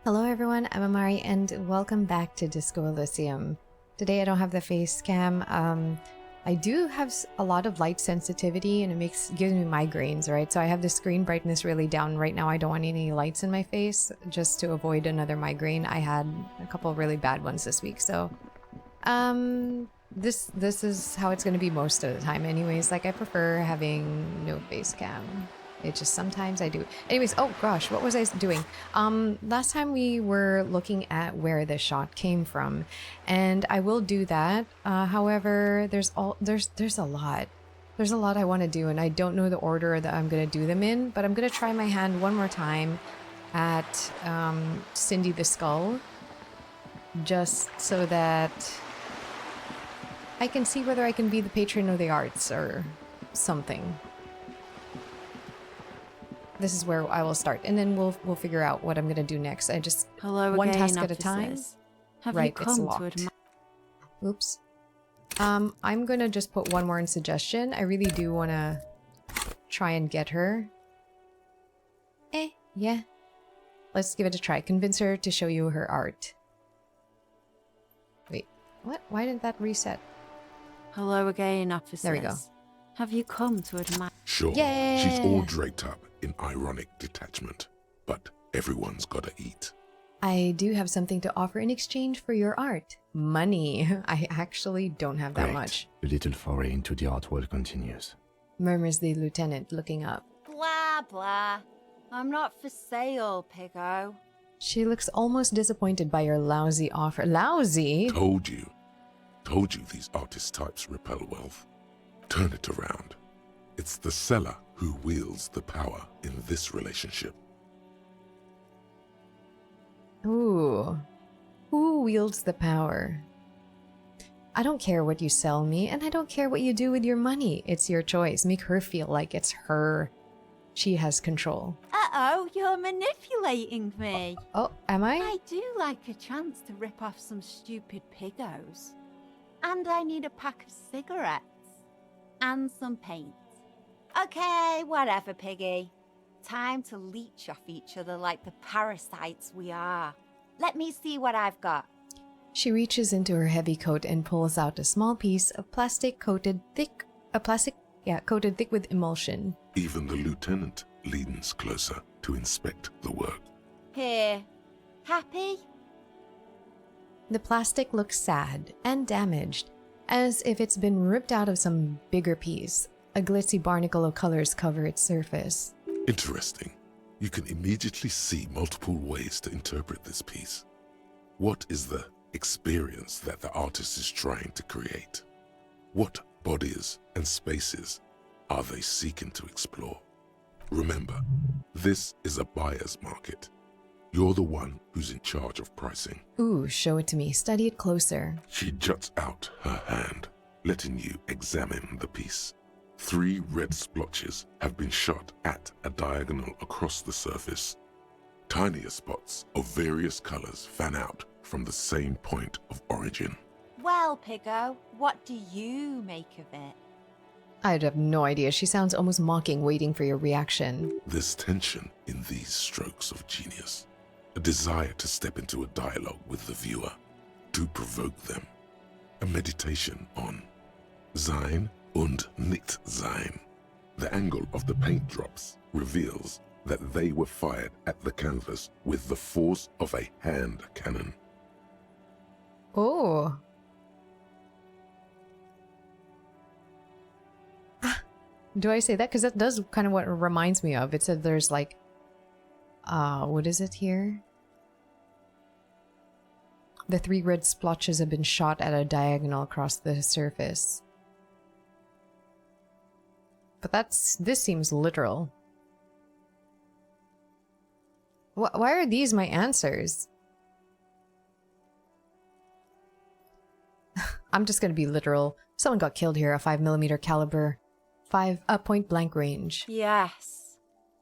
Hello everyone, I'm Amari and welcome back to Disco Elysium. Today I don't have the face cam. I do have a lot of light sensitivity and it gives me migraines, right? So I have the screen brightness really down right now. I don't want any lights in my face just to avoid another migraine. I had a couple of really bad ones this week, so this is how it's going to be most of the time anyways. Like I prefer having no face cam. It just sometimes I do. Anyways, oh gosh, what was I doing? Last time we were looking at where the shot came from, and I will do that. However, there's a lot. There's a lot I want to do, and I don't know the order that I'm gonna do them in. But I'm gonna try my hand one more time at Cindy the Skull, just so that I can see whether I can be the patron of the arts or something. This is where I will start, and then we'll figure out what I'm gonna do next. I just one task at a time. Right, it's locked. Oops. I'm gonna just put one more in suggestion. I really do want to try and get her. Yeah. Let's give it a try. Convince her to show you her art. Wait, what? Why didn't that reset? Hello again, officers. There we go. Have you come to admire? Sure, yeah. She's all draped up in ironic detachment, but everyone's gotta eat. I do have something to offer in exchange for your art. Money. I actually don't have that much. The little foray into the art world continues. Murmurs the lieutenant, looking up. Blah, blah. I'm not for sale, Piggo. She looks almost disappointed by your lousy offer. Lousy? Told you these artist types repel wealth. Turn it around. It's the seller who wields the power in this relationship. Ooh. Who wields the power? I don't care what you sell me, and I don't care what you do with your money. It's your choice. Make her feel like it's her. She has control. Uh-oh, you're manipulating me. Oh, am I? I do like a chance to rip off some stupid Piggos. And I need a pack of cigarettes. And some paint. Okay, whatever, Piggy. Time to leech off each other like the parasites we are. Let me see what I've got. She reaches into her heavy coat and pulls out a small piece of plastic coated thick with emulsion. Even the lieutenant leans closer to inspect the work. Here. Happy? The plastic looks sad and damaged, as if it's been ripped out of some bigger piece. A glitzy barnacle of colors cover its surface. Interesting. You can immediately see multiple ways to interpret this piece. What is the experience that the artist is trying to create? What bodies and spaces are they seeking to explore? Remember, this is a buyer's market. You're the one who's in charge of pricing. Ooh, show it to me. Study it closer. She juts out her hand, letting you examine the piece. 3 red splotches have been shot at a diagonal across the surface. Tinier spots of various colors fan out from the same point of origin. Well, Piggo, what do you make of it? I'd have no idea. She sounds almost mocking, waiting for your reaction. There's tension in these strokes of genius. A desire to step into a dialogue with the viewer, to provoke them. A meditation on Sein und nicht sein. The angle of the paint drops reveals that they were fired at the canvas with the force of a hand cannon. Oh. Do I say that? Because that does kind of what it reminds me of. It said there's like, what is it here? The 3 red splotches have been shot at a diagonal across the surface. But this seems literal. Why are these my answers? I'm just gonna be literal. Someone got killed here, a 5mm caliber, point blank range. Yes.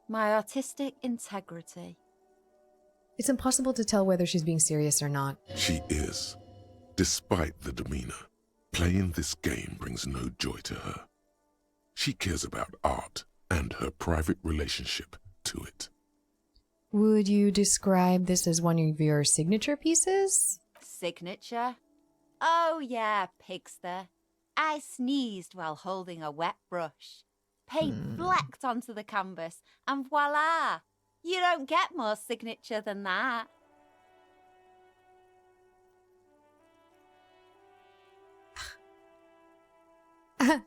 My artistic integrity. It's impossible to tell whether she's being serious or not. She is. Despite the demeanor, playing this game brings no joy to her. She cares about art and her private relationship to it. Would you describe this as one of your signature pieces? Signature? Oh yeah, pigster. I sneezed while holding a wet brush. Paint flecked onto the canvas, and voila! You don't get more signature than that.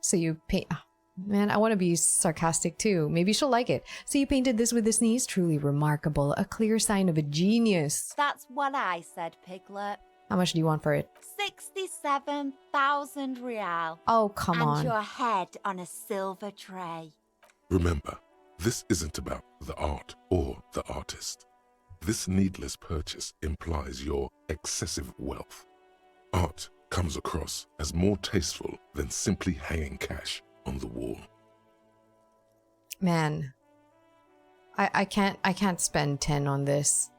So you paint... oh, man, I want to be sarcastic too. Maybe she'll like it. So you painted this with a sneeze? Truly remarkable. A clear sign of a genius. That's what I said, Piglet. How much do you want for it? 67,000 real. Oh, come and on. your head on a silver tray. Remember, this isn't about the art or the artist. This needless purchase implies your excessive wealth. Art comes across as more tasteful than simply hanging cash on the wall. Man. I can't spend 10 on this.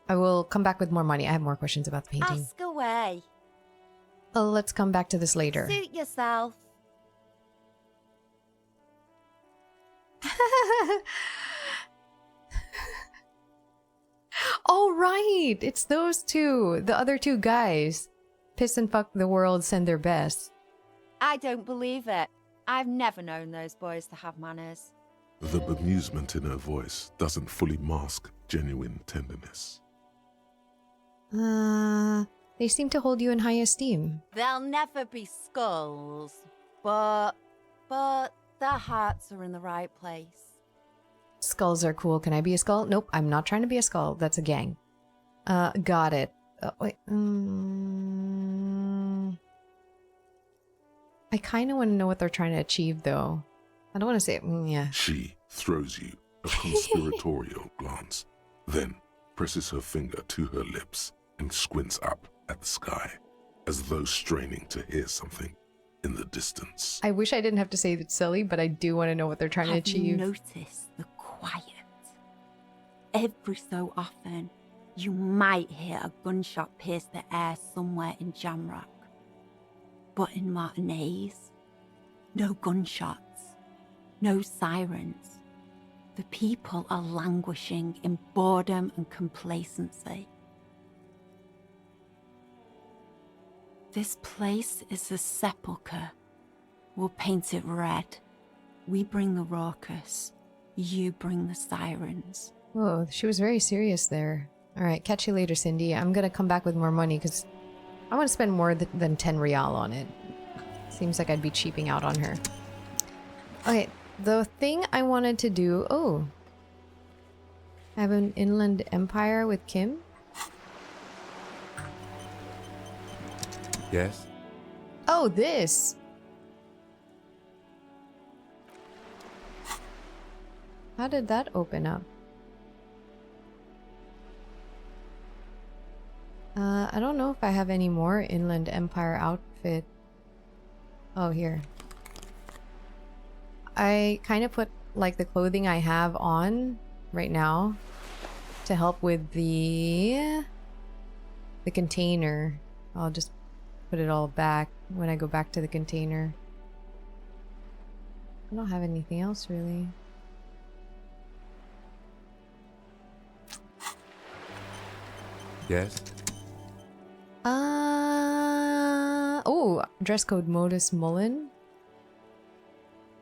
I will come back with more money. I have more questions about the painting. Ask away. Let's come back to this later. Suit yourself. Oh, right. It's those two. The other two guys. Piss and fuck the world, send their best. I don't believe it. I've never known those boys to have manners. The bemusement in her voice doesn't fully mask genuine tenderness. They seem to hold you in high esteem. They'll never be skulls, but their hearts are in the right place. Skulls are cool. Can I be a skull? Nope, I'm not trying to be a skull. That's a gang. Got it. Wait. I kind of want to know what they're trying to achieve, though. I don't want to say it. Yeah. She throws you a conspiratorial glance, then presses her finger to her lips and squints up at the sky, as though straining to hear something in the distance. I wish I didn't have to say it's silly, but I do want to know what they're trying to Have you achieve. noticed the quiet? Every so often, you might hear a gunshot pierce the air somewhere in Jamrock. But in Martinez, no gunshots, no sirens. The people are languishing in boredom and complacency. This place is a sepulchre. We'll paint it red. We bring the raucous. You bring the sirens. Whoa, she was very serious there. All right, catch you later, Cindy. I'm going to come back with more money because I want to spend more than 10 real on it. Seems like I'd be cheaping out on her. Okay, the thing I wanted to do... Oh. I have an inland empire with Kim. Yes? Oh, this! How did that open up? I don't know if I have any more Inland Empire outfit. Oh, here. I kind of put like the clothing I have on right now to help with the container. I'll just put it all back when I go back to the container. I don't have anything else really. Yes? Oh, dress code Modus Mullen.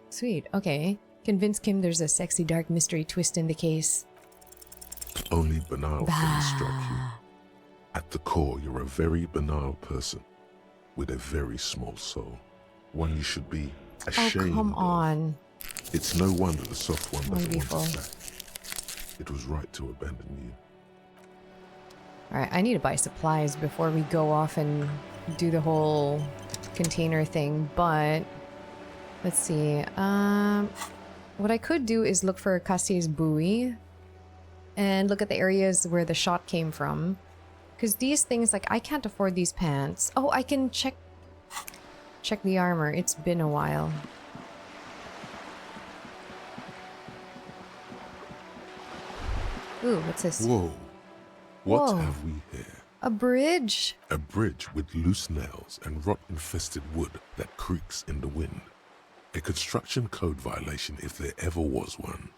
Sweet, okay. Convince Kim there's a sexy dark mystery twist in the case. Only banal things struck you. At the core, you're a very banal person with a very small soul. One you should be ashamed Oh, come of. on. It's no wonder the soft one doesn't want Wonderful. us back. It was right to abandon you. Alright, I need to buy supplies before we go off and do the whole container thing, but let's see. What I could do is look for Cassier's buoy and look at the areas where the shot came from. Because these things, like, I can't afford these pants. Oh, I can check the armor. It's been a while. Ooh, what's this? Whoa. What Whoa. have we here? A bridge. A bridge with loose nails and rot-infested wood that creaks in the wind. A construction code violation if there ever was one.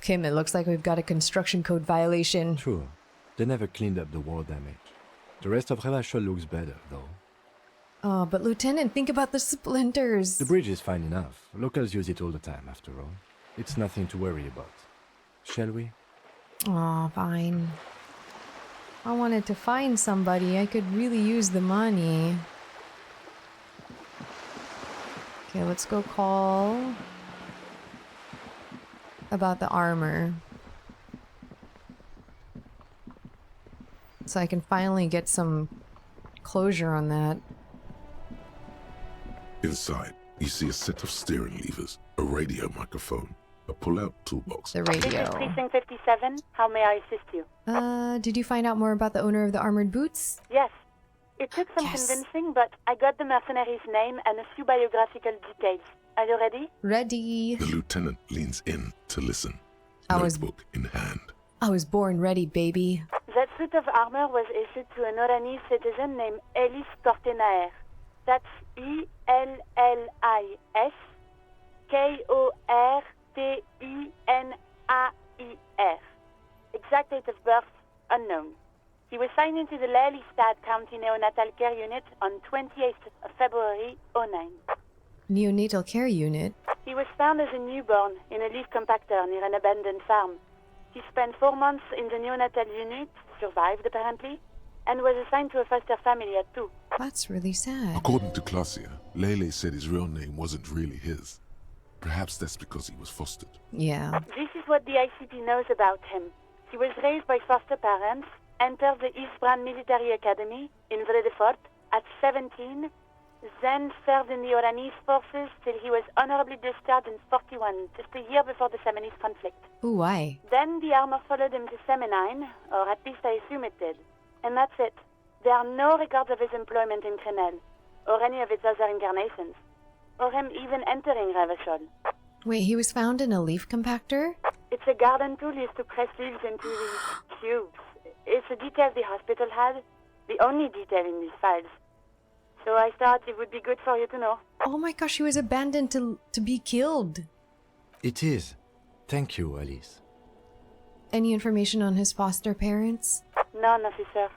Kim, it looks like we've got a construction code violation. True. They never cleaned up the war damage. The rest of Revachol looks better, though. Oh, but Lieutenant, think about the splinters. The bridge is fine enough. Locals use it all the time, after all. It's nothing to worry about. Shall we? Oh, fine. I wanted to find somebody. I could really use the money. Okay, let's go call about the armor. So I can finally get some closure on that. Inside, you see a set of steering levers, a radio microphone, a pull-out toolbox. The This radio. is Precinct 57. How may I assist you? Did you find out more about the owner of the armored boots? Yes. It took some Yes. convincing, but I got the mercenary's name and a few biographical details. Are you ready? Ready. The lieutenant leans in to listen, I was- notebook in hand. I was born ready, baby. That suit of armor was issued to an Oranese citizen named Elis Kortenaer. That's Ellis Kortenaer. Exact date of birth unknown. He was signed into the Lelystad County Neonatal Care Unit on 28th of February 09. Neonatal care unit. He was found as a newborn in a leaf compactor near an abandoned farm. He spent 4 months in the neonatal unit, survived apparently, and was assigned to a foster family at 2. That's really sad. According to Klasia, Lele said his real name wasn't really his. Perhaps that's because he was fostered. Yeah. This is what the ICP knows about him. He was raised by foster parents, entered the Eastbrand Military Academy in Vredefort at 17, then served in the Oranese forces till he was honorably discharged in 41, just a year before the Seminese conflict. Ooh, why? Then the armor followed him to Seminine, or at least I assume it did. And that's it. There are no records of his employment in Crenel, or any of its other incarnations, or him even entering Revachol. Wait, he was found in a leaf compactor? It's a garden tool used to press leaves into these cubes. It's a detail the hospital had, the only detail in these files. So I thought it would be good for you to know. Oh my gosh, he was abandoned to be killed. It is. Thank you, Alice. Any information on his foster parents? None, officer.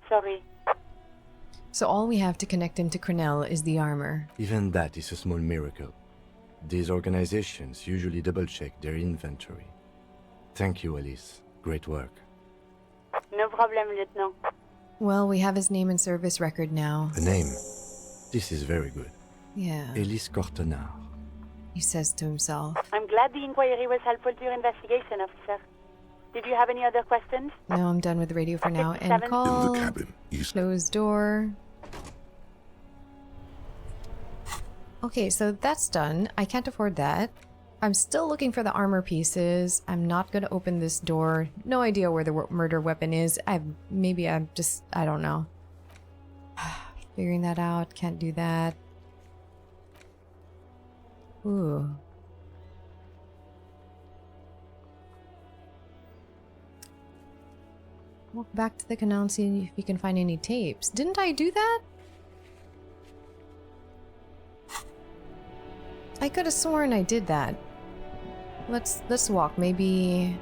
Sorry. So all we have to connect him to Crenel is the armor. Even that is a small miracle. These organizations usually double-check their inventory. Thank you, Alice. Great work. No problem, Lieutenant. Well, we have his name and service record now. A name. This is very good. Yeah, Elis Kortenaer. he says to himself. I'm glad the inquiry was helpful to your investigation, officer. Did you have any other questions? No, I'm done with the radio for now. End 57. In call. the cabin, you Closed door. Okay, so that's done. I can't afford that. I'm still looking for the armor pieces. I'm not going to open this door. No idea where the murder weapon is. I don't know. Figuring that out. Can't do that. Ooh. Walk back to the canal and see if you can find any tapes. Didn't I do that? I could have sworn I did that. Let's walk. Maybe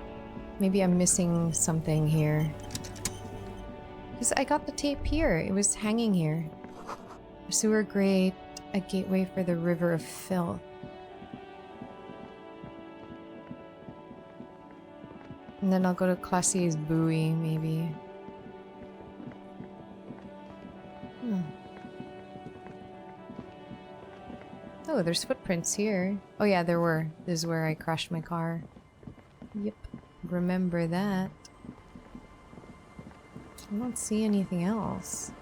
I'm missing something here. Because I got the tape here. It was hanging here. A sewer grate, a gateway for the river of filth. And then I'll go to Classier's buoy, maybe. Oh, there's footprints here. Oh yeah, there were. This is where I crashed my car. Yep. Remember that. I don't see anything else.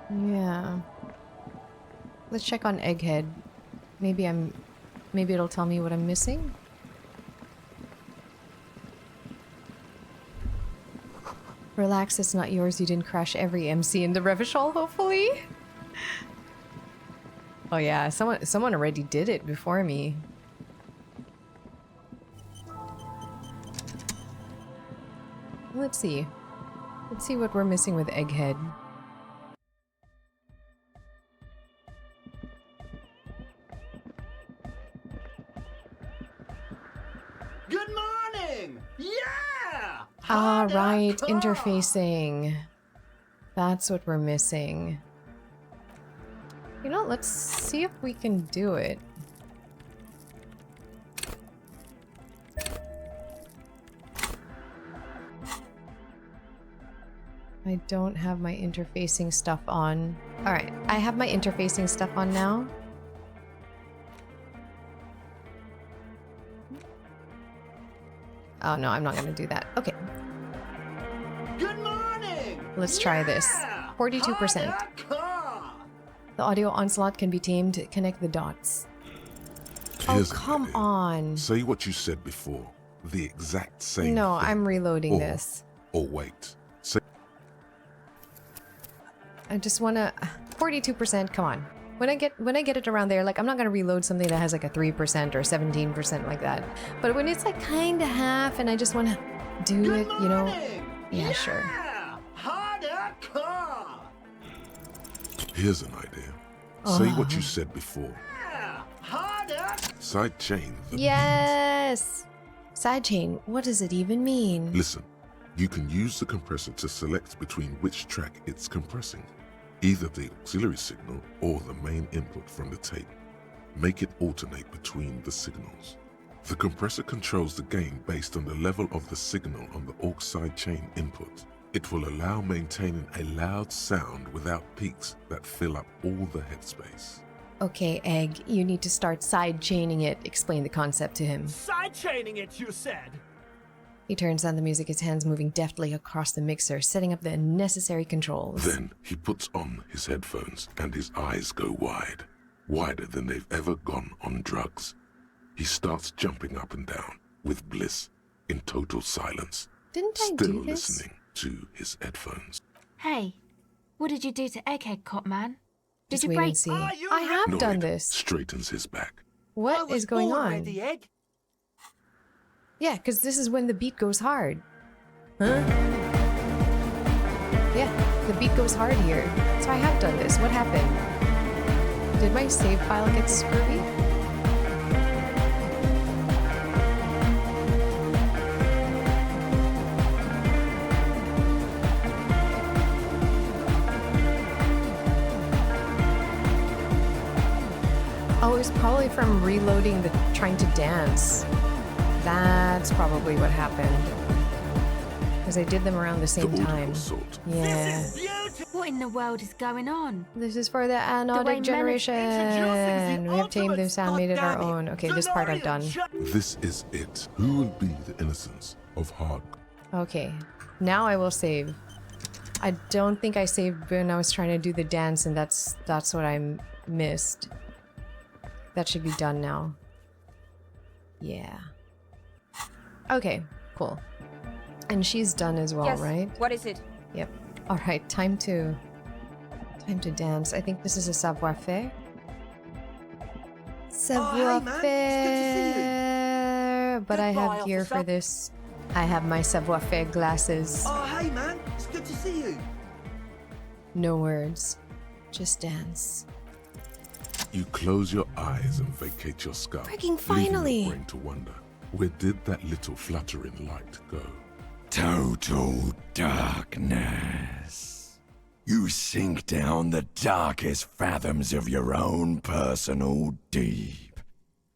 Yeah. Let's check on Egghead. Maybe it'll tell me what I'm missing. Relax, it's not yours. You didn't crash every MC in the Revachol, hopefully. Oh yeah, someone already did it before me. let's see. Let's see what we're missing with Egghead. Good morning! Yeah! All Hardie, right, car! interfacing. That's what we're missing. You know, let's see if we can do it. I don't have my interfacing stuff on. All right, I have my interfacing stuff on now. Oh no, I'm not gonna do that. Okay, Good morning! let's try this. 42%. Hardie, car! The audio onslaught can be tamed to connect the dots. Here's Oh, an come idea. on. Say what you said before. The exact same No, thing. I'm reloading Or- this. Or wait. Say I just wanna 42%, come on. When I get it around there, like I'm not gonna reload something that has like a 3% or 17% like that. But when it's like kinda half and I just wanna do Good it, you know. morning! Yeah, sure. Hardie, car! here's an idea. Say what you said before. Yeah! Hardie! Sidechain the Yes! Sidechain, what does it even mean? Listen, you can use the compressor to select between which track it's compressing, either the auxiliary signal or the main input from the tape. Make it alternate between the signals. The compressor controls the gain based on the level of the signal on the aux sidechain input. It will allow maintaining a loud sound without peaks that fill up all the headspace. Okay, Egg, you need to start sidechaining it. Explain the concept to him. Sidechaining it, you said! He turns on the music, his hands moving deftly across the mixer, setting up the necessary controls. Then he puts on his headphones and his eyes go wide, wider than they've ever gone on drugs. He starts jumping up and down with bliss in total silence, Didn't I still do this? listening to his headphones. Hey, what did you do to Egghead, Cop Man? Did Just you wait break? and see. Are you I have done Noid this. straightens his back. I What was is going born on? ready, Egg. Yeah, because this is when the beat goes hard. Huh? Yeah, the beat goes hard here. So I have done this. What happened? Did my save file get screwy? Oh, it was probably from reloading the trying to dance. That's probably what happened. Because I did them around the same audible time. sort. Yeah. This is beautiful! What in the world is going on? This is for the way anodic men generation. Introducing the We have tamed ultimate this and made it our Hardie, own. Okay, this part I've done. This is it. Who will be the innocence of Hardie? Okay, now I will save. I don't think I saved when I was trying to do the dance, and that's what I missed. That should be done now. Yeah. Okay, cool. And she's done as well, right? What is it? Yep. All right, time to dance. I think this is a savoir-faire. hey, man. It's good to see Savoir-faire. But I Goodbye, have gear for officer. this. I have my savoir-faire glasses. Oh, hey, man. It's good to see you. No words. Just dance. You close your eyes and vacate your skull, Freaking leaving finally! your brain to wonder, where did that little fluttering light go? Total darkness. You sink down the darkest fathoms of your own personal deep,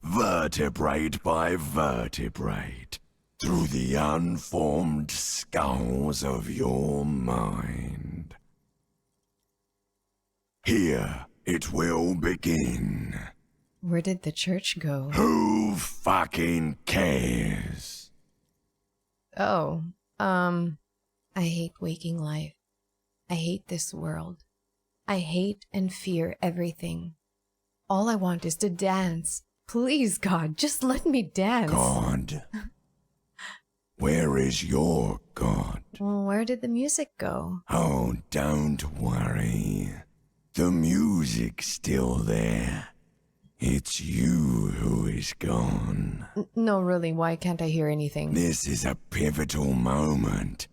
vertebrate by vertebrate, through the unformed skulls of your mind. Here it will begin. Where did the church go? Who fucking cares? Oh, I hate waking life. I hate this world. I hate and fear everything. All I want is to dance. Please, God, just let me dance. God? Where is your God? Well, where did the music go? Oh, don't worry. The music's still there. It's you who is gone. No, really, why can't I hear anything? This is a pivotal moment.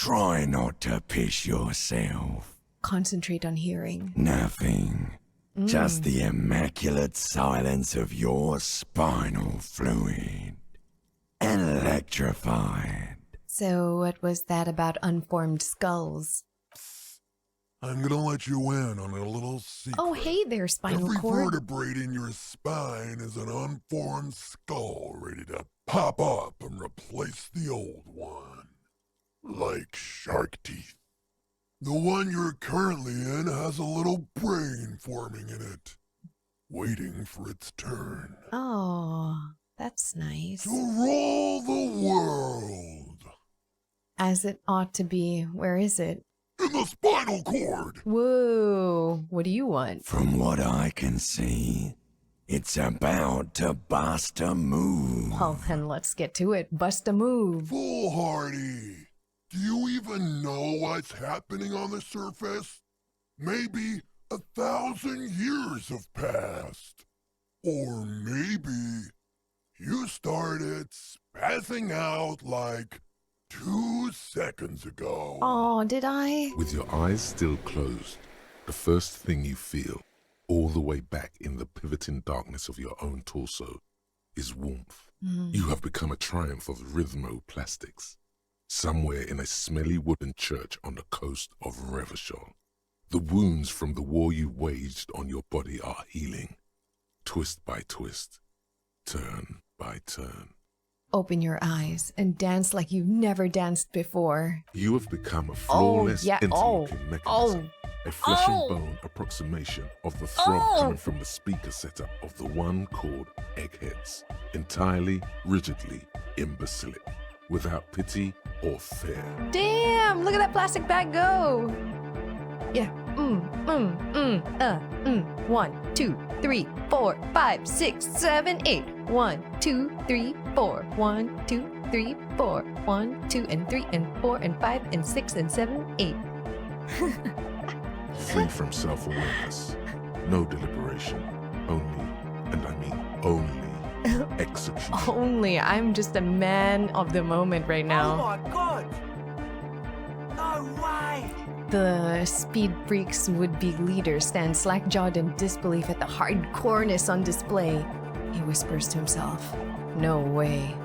Try not to piss yourself. Concentrate on hearing. Nothing. Just the immaculate silence of your spinal fluid. Electrified. So what was that about unformed skulls? I'm gonna let you in on a little secret. Oh, hey there, spinal Every cord. vertebrae in your spine is an unformed skull ready to pop up and replace the old one. Like shark teeth. The one you're currently in has a little brain forming in it, waiting for its turn. Oh, that's nice. To rule the world. As it ought to be. Where is it? In the spinal cord. Whoa, what do you want? From what I can see, it's about to bust a move. Well, then let's get to it. Bust a move. Foolhardy. Do you even know what's happening on the surface? Maybe 1,000 years have passed. Or maybe you started spazzing out like 2 seconds ago. Oh, did I? With your eyes still closed, the first thing you feel, all the way back in the pivoting darkness of your own torso, is warmth. You have become a triumph of rhythmoplastics. Somewhere in a smelly wooden church on the coast of Revachol. The wounds from the war you waged on your body are healing, twist by twist, turn by turn. Open your eyes and dance like you've never danced before. You have become a flawless interlocking mechanism, a flesh and bone approximation of the throb coming from the speaker setup of the one called Eggheads, entirely, rigidly imbecilic, without pity or fear. Damn, look at that plastic bag go. Yeah. 1, 2, 3, 4, 5, 6, 7, 8. 1, 2, 3, 4. 1, 2, 3, 4. 1, 2, and 3, and 4, and 5, and 6, and 7, 8. Free from self-awareness, no deliberation, only, and I mean only, execution. Only I'm just a man of the moment right Oh now. my god! No way! The Speed Freaks would-be leader stands slack-jawed in disbelief at the hardcoreness on display. He whispers to himself, "No way.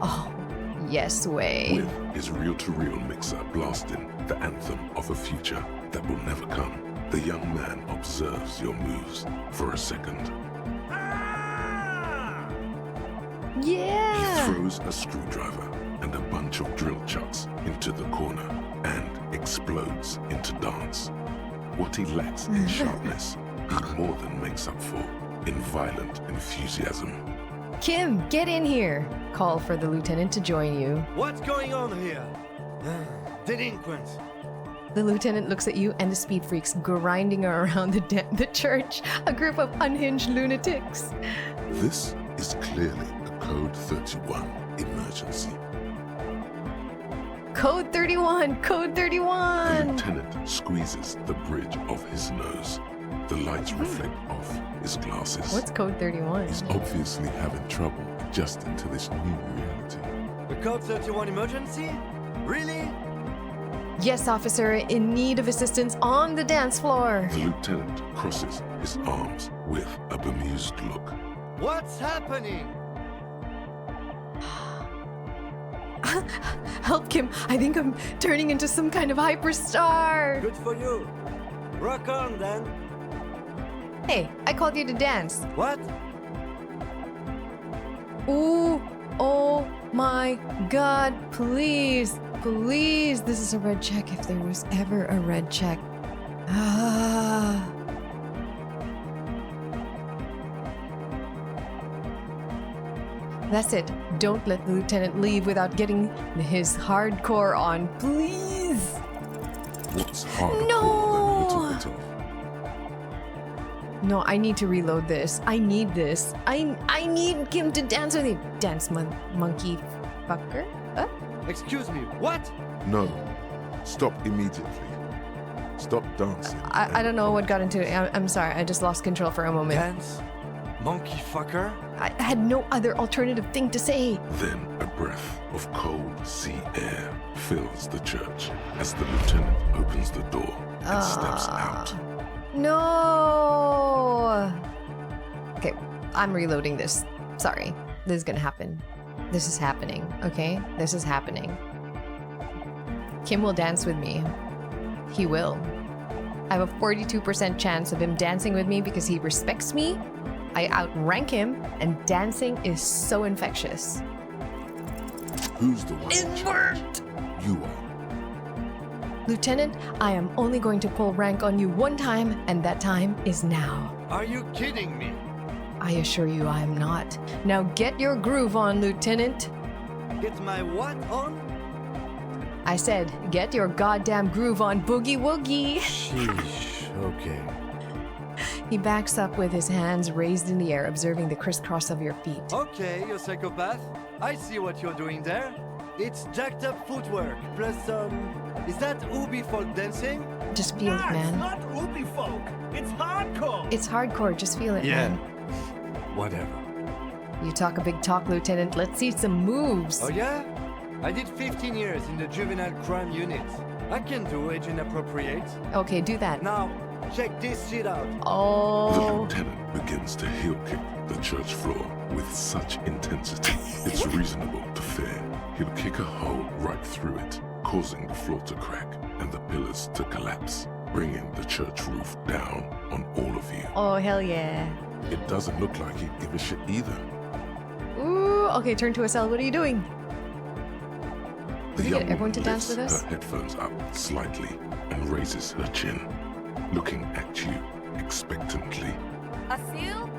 Oh, yes way." With his reel-to-reel mixer blasting the anthem of a future that will never come, the young man observes your moves for a second. He Yeah! throws a screwdriver and a bunch of drill chucks into the corner and explodes into dance. What he lacks in sharpness, he more than makes up for in violent enthusiasm. Kim, get in here! Call for the lieutenant to join you. What's going on here? Delinquents. The lieutenant looks at you and the Speed Freaks grinding around the church, a group of unhinged lunatics. This is clearly a Code 31 emergency. Code 31! Code The 31! lieutenant squeezes the bridge of his nose. The lights reflect off his glasses. What's Code 31? He's obviously having trouble adjusting to this new reality. The Code 31 emergency? Really? Yes, officer, in need of assistance on the dance floor. The lieutenant crosses his arms with a bemused look. What's happening? Help, Kim. I think I'm turning into some kind of hyperstar. Good for you. Rock on then. Hey, I called you to dance. What? Ooh, oh my god, please, please. This is a red check if there was ever a red check. Ah. That's it. Don't let the lieutenant leave without getting his hardcore on, please. What's harder No! than a little bit of? No, I need to reload this. I need this. I need Kim to dance with me. Dance, monkey fucker. Excuse me, what? No. Stop immediately. Stop dancing. I don't know what got into it. I'm sorry. I just lost control for a moment. Dance? Monkey fucker. I had no other alternative thing to say. Then a breath of cold sea air fills the church as the lieutenant opens the door and steps out. No. Okay, I'm reloading this. Sorry, this is gonna happen. This is happening, okay? This is happening. Kim will dance with me. He will. I have a 42% chance of him dancing with me because he respects me. I outrank him, and dancing is so infectious. Who's the one? It worked! You are. Lieutenant, I am only going to pull rank on you one time, and that time is now. Are you kidding me? I assure you I am not. Now get your groove on, Lieutenant. Get my what on? I said, get your goddamn groove on, Boogie Woogie. Sheesh, okay. He backs up with his hands raised in the air, observing the crisscross of your feet. Okay, you psychopath. I see what you're doing there. It's jacked up footwork, plus is that Ubi folk dancing? Just feel it, man. It's not Ubi folk. It's hardcore. It's hardcore, just feel it, Yeah. man. Whatever. You talk a big talk, Lieutenant. Let's see some moves. Oh yeah? I did 15 years in the juvenile crime unit. I can do age inappropriate. Okay, do that. Now, check this shit out. The Oh. lieutenant begins to heel kick the church floor with such intensity, it's reasonable to fear he'll kick a hole right through it, causing the floor to crack and the pillars to collapse, bringing the church roof down on all of you. Oh, hell yeah. It doesn't look like he'd give a shit either. Ooh, okay, turn to SL. What are you doing? The we young get everyone to woman dance with lifts us? her headphones up slightly and raises her chin, looking at you expectantly. Asil?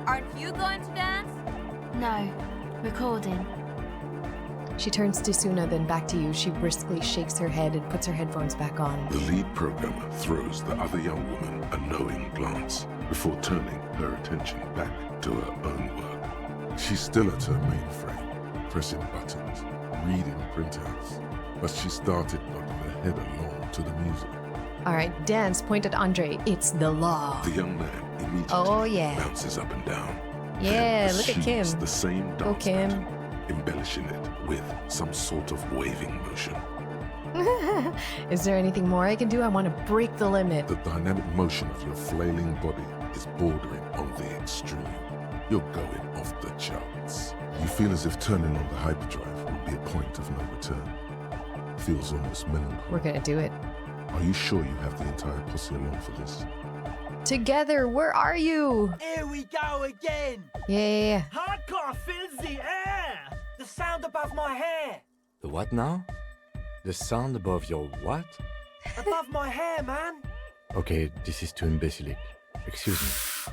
Aren't you going to dance? No, recording. She turns to Suna, then back to you. She briskly shakes her head and puts her headphones back on. The lead programmer throws the other young woman a knowing glance before turning her attention back to her own work. She's still at her mainframe, pressing buttons, reading printouts, but she started nodding her head along to the music. All right, dance, point at Andre. It's the law. The young man immediately Oh, yeah. bounces up and down. Yeah, then look at assumes Kim. the same Go, dance Kim. pattern, embellishing it with some sort of waving motion. Is there anything more I can do? I want to break the limit. The dynamic motion of your flailing body is bordering on the extreme. You're going off the charts. You feel as if turning on the hyperdrive would be a point of no return. Feels almost melancholy. We're gonna do it. Are you sure you have the entire posse along for this? Together, where are you? Here we go again. Yeah. Hardcore fills the air. The sound above my hair. The what now? The sound above your what? Above my hair, man. Okay, this is too imbecilic. Excuse me.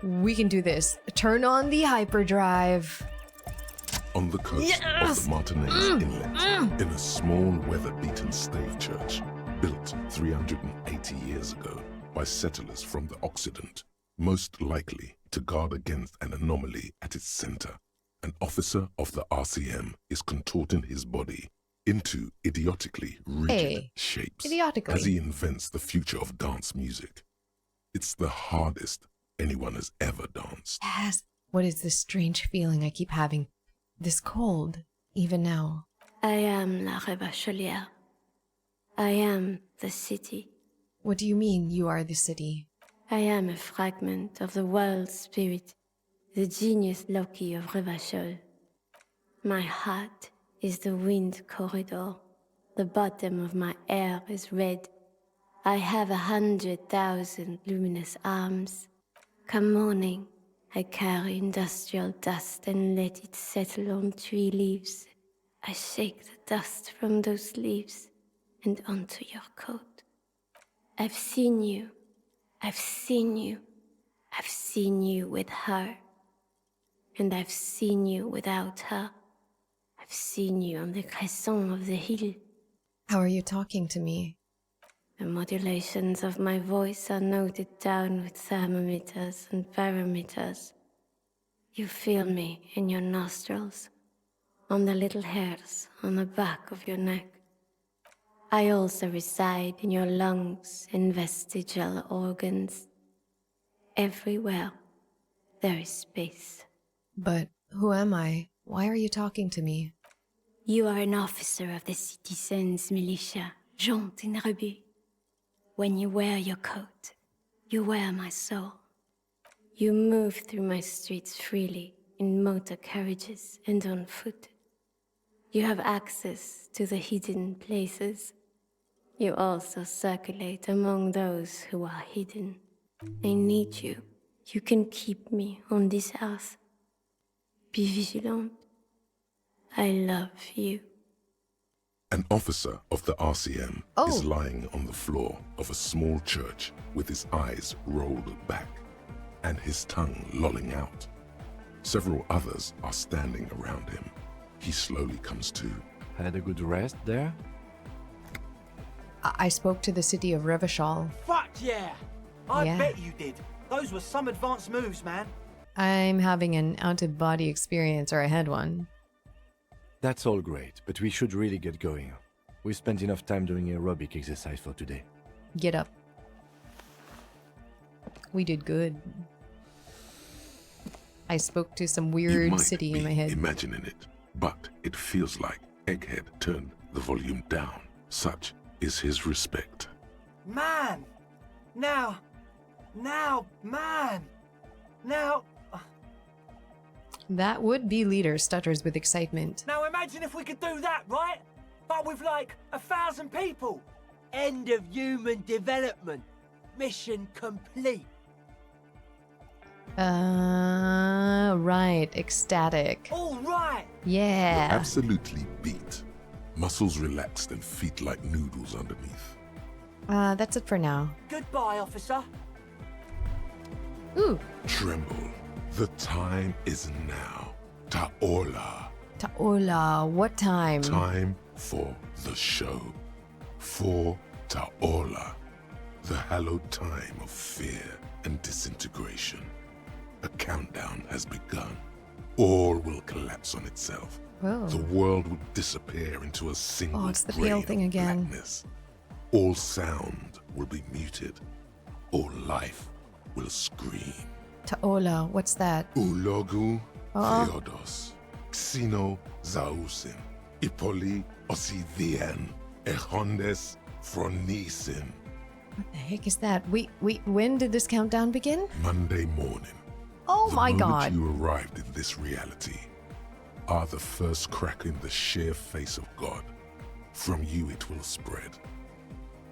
We can do this. Turn on the hyperdrive. On the coast of the Martinez Inlet, in a small weather-beaten stave church, built 380 years ago by settlers from the Occident, most likely to guard against an anomaly at its center. An officer of the RCM is contorting his body into idiotically rigid shapes Idiotically. as he invents the future of dance music. It's the hardest anyone has ever danced. Yes. What is this strange feeling I keep having? This cold, even now. I am La Rebachelière. I am the city. What do you mean you are the city? I am a fragment of the world spirit, the genius Loki of Revachol. My heart is the wind corridor. The bottom of my air is red. I have 100,000 luminous arms. Come morning, I carry industrial dust and let it settle on tree leaves. I shake the dust from those leaves and onto your coat. I've seen you. I've seen you. I've seen you with her. And I've seen you without her. I've seen you on the crescent of the hill. How are you talking to me? The modulations of my voice are noted down with thermometers and barometers. You feel me in your nostrils, on the little hairs on the back of your neck. I also reside in your lungs and vestigial organs. Everywhere, there is space. But who am I? Why are you talking to me? You are an officer of the citizens' militia, Jaunt in Rebut. When you wear your coat, you wear my soul. You move through my streets freely, in motor carriages and on foot. You have access to the hidden places. You also circulate among those who are hidden. I need you. You can keep me on this earth. Be vigilant. I love you. An officer of the RCM is lying on the floor of a small church with his eyes rolled back and his tongue lolling out. Several others are standing around him. He slowly comes to. Had a good rest there? I spoke to the city of Revachol. Fuck yeah! I Yeah. bet you did. Those were some advanced moves, man. I'm having an out-of-body experience, or I had one. That's all great, but we should really get going. We spent enough time doing aerobic exercise for today. Get up. We did good. I spoke to some You weird might city be in my head. imagining it, but it feels like Egghead turned the volume down. Such is his respect. Man! Now, man! Now, That would-be leader stutters with excitement. now imagine if we could do that, right? But with like 1,000 people. End of human development. Mission complete. Right. Ecstatic. All right. Yeah. You're absolutely beat. Muscles relaxed and feet like noodles underneath. That's it for now. Goodbye, officer. Ooh. Tremble. The time is now. Ta'ola. Ta'ola. What time? Time for the show. For Ta'ola. The hallowed time of fear and disintegration. A countdown has begun. All will collapse on itself. Whoa. The world will disappear into a single it's the grain pale of thing again. blackness. All sound will be muted. All life will scream. Ta'ola. What's that? Ulogu Uh-uh. Theodos. Xeno Zausin. Ipoli Osidien. Echondes Fronisin. What the heck is that? Wait, when did this countdown begin? Monday morning. Oh The my moment god. you arrived in this reality are the first crack in the sheer face of God. From you it will spread.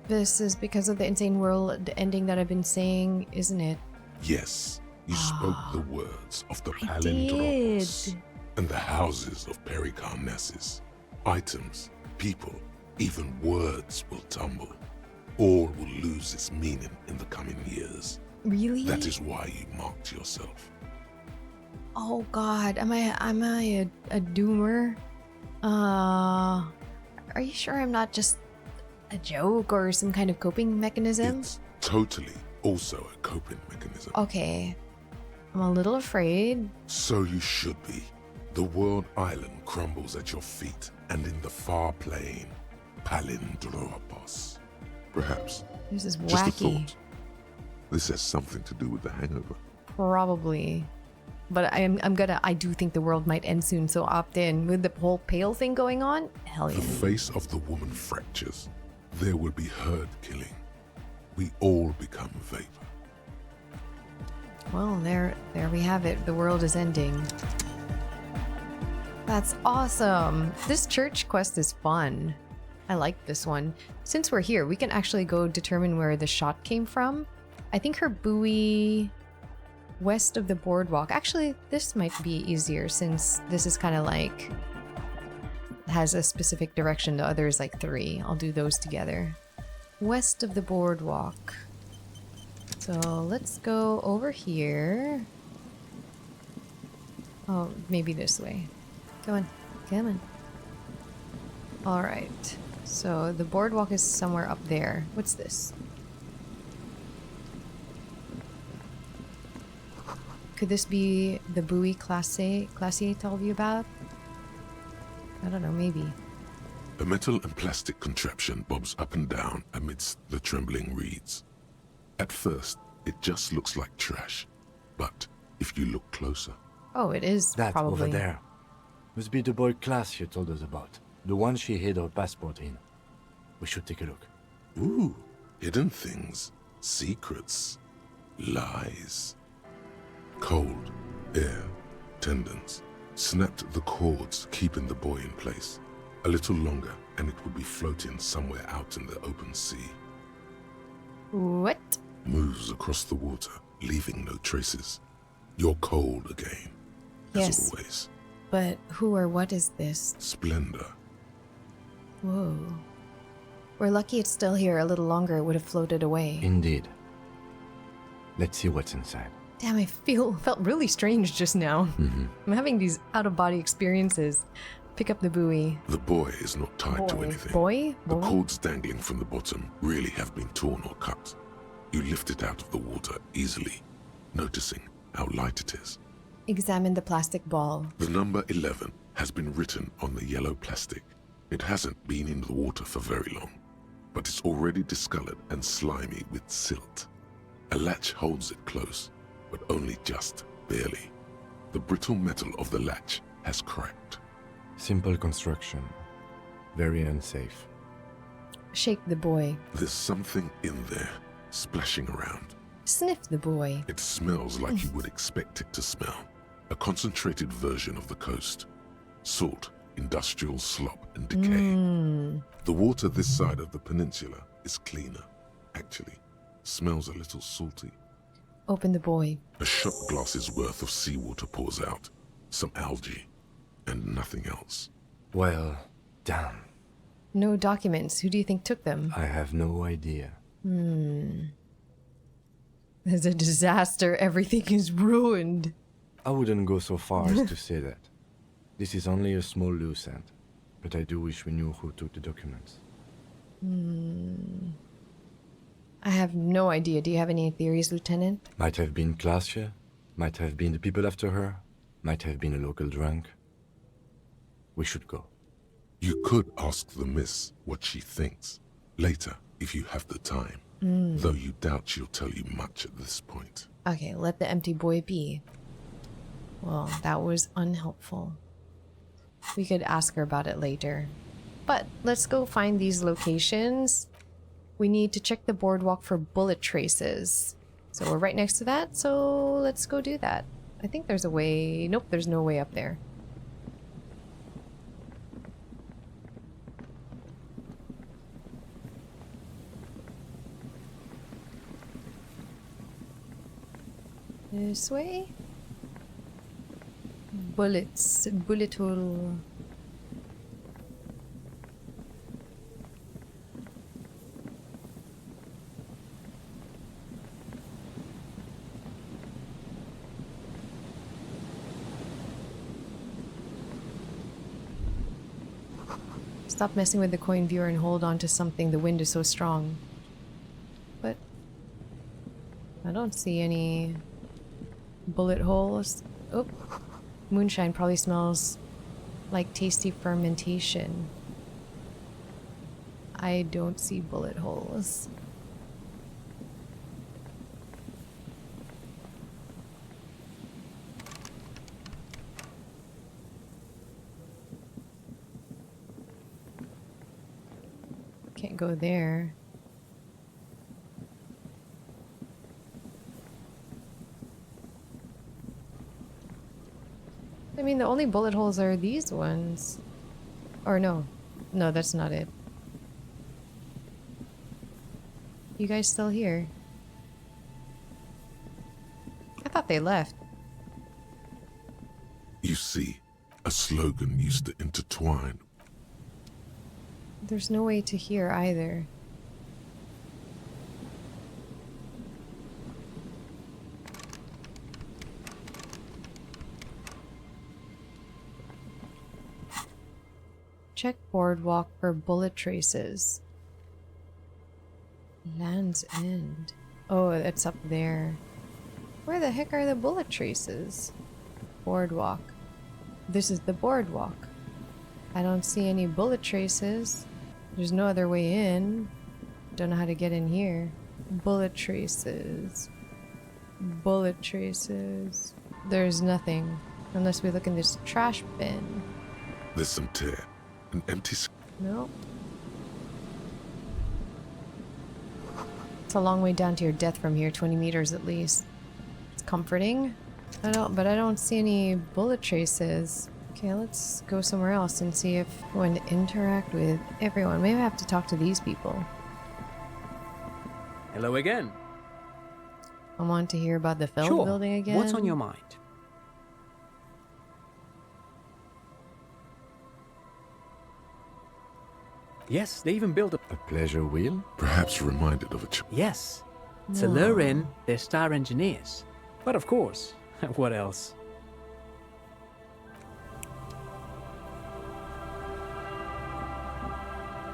This is because of the insane world ending that I've been saying, isn't it? Yes, you spoke the words of the I Palindropos did. and the houses of Pericarnassus. Items, people, even words will tumble. All will lose its meaning in the coming years. Really? That is why you marked yourself. Oh god, am I a doomer? Are you sure I'm not just a joke or some kind of coping mechanism? It's totally also a coping mechanism. Okay. I'm a little afraid. So you should be. The world island crumbles at your feet, and in the far plain, Palindropos. Perhaps. This is Just a wacky. thought. This has something to do with the hangover. Probably. But I do think the world might end soon, so opt in. With the whole pale thing going on, hell The yeah. face of the woman fractures. There will be herd killing. We all become vapor. Well, there we have it. The world is ending. That's awesome. This church quest is fun. I like this one. Since we're here, we can actually go determine where the shot came from. I think her buoy west of the boardwalk. Actually, this might be easier since this is kind of like has a specific direction. The other is like 3. I'll do those together. West of the boardwalk. So let's go over here. Oh, maybe this way. Come on. Come on. Alright. So the boardwalk is somewhere up there. What's this? Could this be the buoy Classier told you about? I don't know, maybe. A metal and plastic contraption bobs up and down amidst the trembling reeds. At first, it just looks like trash, but if you look closer. Oh, it is That probably. over there. Must be the boy class you told us about. The one she hid her passport in. We should take a look. Ooh, hidden things, secrets, lies. Cold, air, tendons. Snapped the cords, keeping the boy in place. A little longer, and it would be floating somewhere out in the open sea. What? Moves across the water, leaving no traces. You're cold again, Yes. as always. But who or what is this? Splendor. Whoa. We're lucky it's still here. A little longer, it would have floated away. Indeed. Let's see what's inside. Damn, I felt really strange just now. I'm having these out-of-body experiences. Pick up the buoy. The boy is not tied to Boy. anything. Boy? The Boy? cords dangling from the bottom really have been torn or cut. You lift it out of the water easily, noticing how light it is. Examine the plastic ball. The number 11 has been written on the yellow plastic. It hasn't been in the water for very long, but it's already discolored and slimy with silt. A latch holds it close, but only just barely. The brittle metal of the latch has cracked. Simple construction. Very unsafe. Shake the boy. There's something in there, splashing around. Sniff the boy. It smells like you would expect it to smell. A concentrated version of the coast. Salt, industrial slop, and decay. The water this side of the peninsula is cleaner, actually. Smells a little salty. Open the boy. A shot glass's worth of seawater pours out. Some algae, and nothing else. Well, damn. No documents. Who do you think took them? I have no idea. There's a disaster. Everything is ruined. I wouldn't go so far as to say that. This is only a small loose end, but I do wish we knew who took the documents. I have no idea. Do you have any theories, Lieutenant? Might have been Glacia, might have been the people after her, might have been a local drunk. We should go. You could ask the miss what she thinks. Later, if you have the time. Though you doubt she'll tell you much at this point. Okay, let the empty boy be. Well, that was unhelpful. We could ask her about it later. But let's go find these locations. We need to check the boardwalk for bullet traces. So we're right next to that, so let's go do that. I think there's a way... Nope, there's no way up there. This way? Bullets. Bullet hole. Stop messing with the coin viewer and hold on to something. The wind is so strong. But I don't see any bullet holes. Oh, moonshine probably smells like tasty fermentation. I don't see bullet holes. Can't go there. I mean, the only bullet holes are these ones. Or no. No, that's not it. You guys still here? I thought they left. You see, a slogan used to intertwine. There's no way to hear either. Check boardwalk for bullet traces. Land's End. Oh, it's up there. Where the heck are the bullet traces? Boardwalk. This is the boardwalk. I don't see any bullet traces. There's no other way in. Don't know how to get in here. Bullet traces. Bullet traces. There's nothing. Unless we look in this trash bin. There's some tear. An empty... No. It's a long way down to your death from here, 20 meters at least. It's comforting. But I don't see any bullet traces. Okay, let's go somewhere else and see if we're going to interact with everyone. Maybe I have to talk to these people. Hello again. I want to hear about the film Sure. building again. What's on your mind? Yes, they even built A pleasure wheel? Perhaps reminded of a... Yes. To lure in their star engineers. But of course, what else?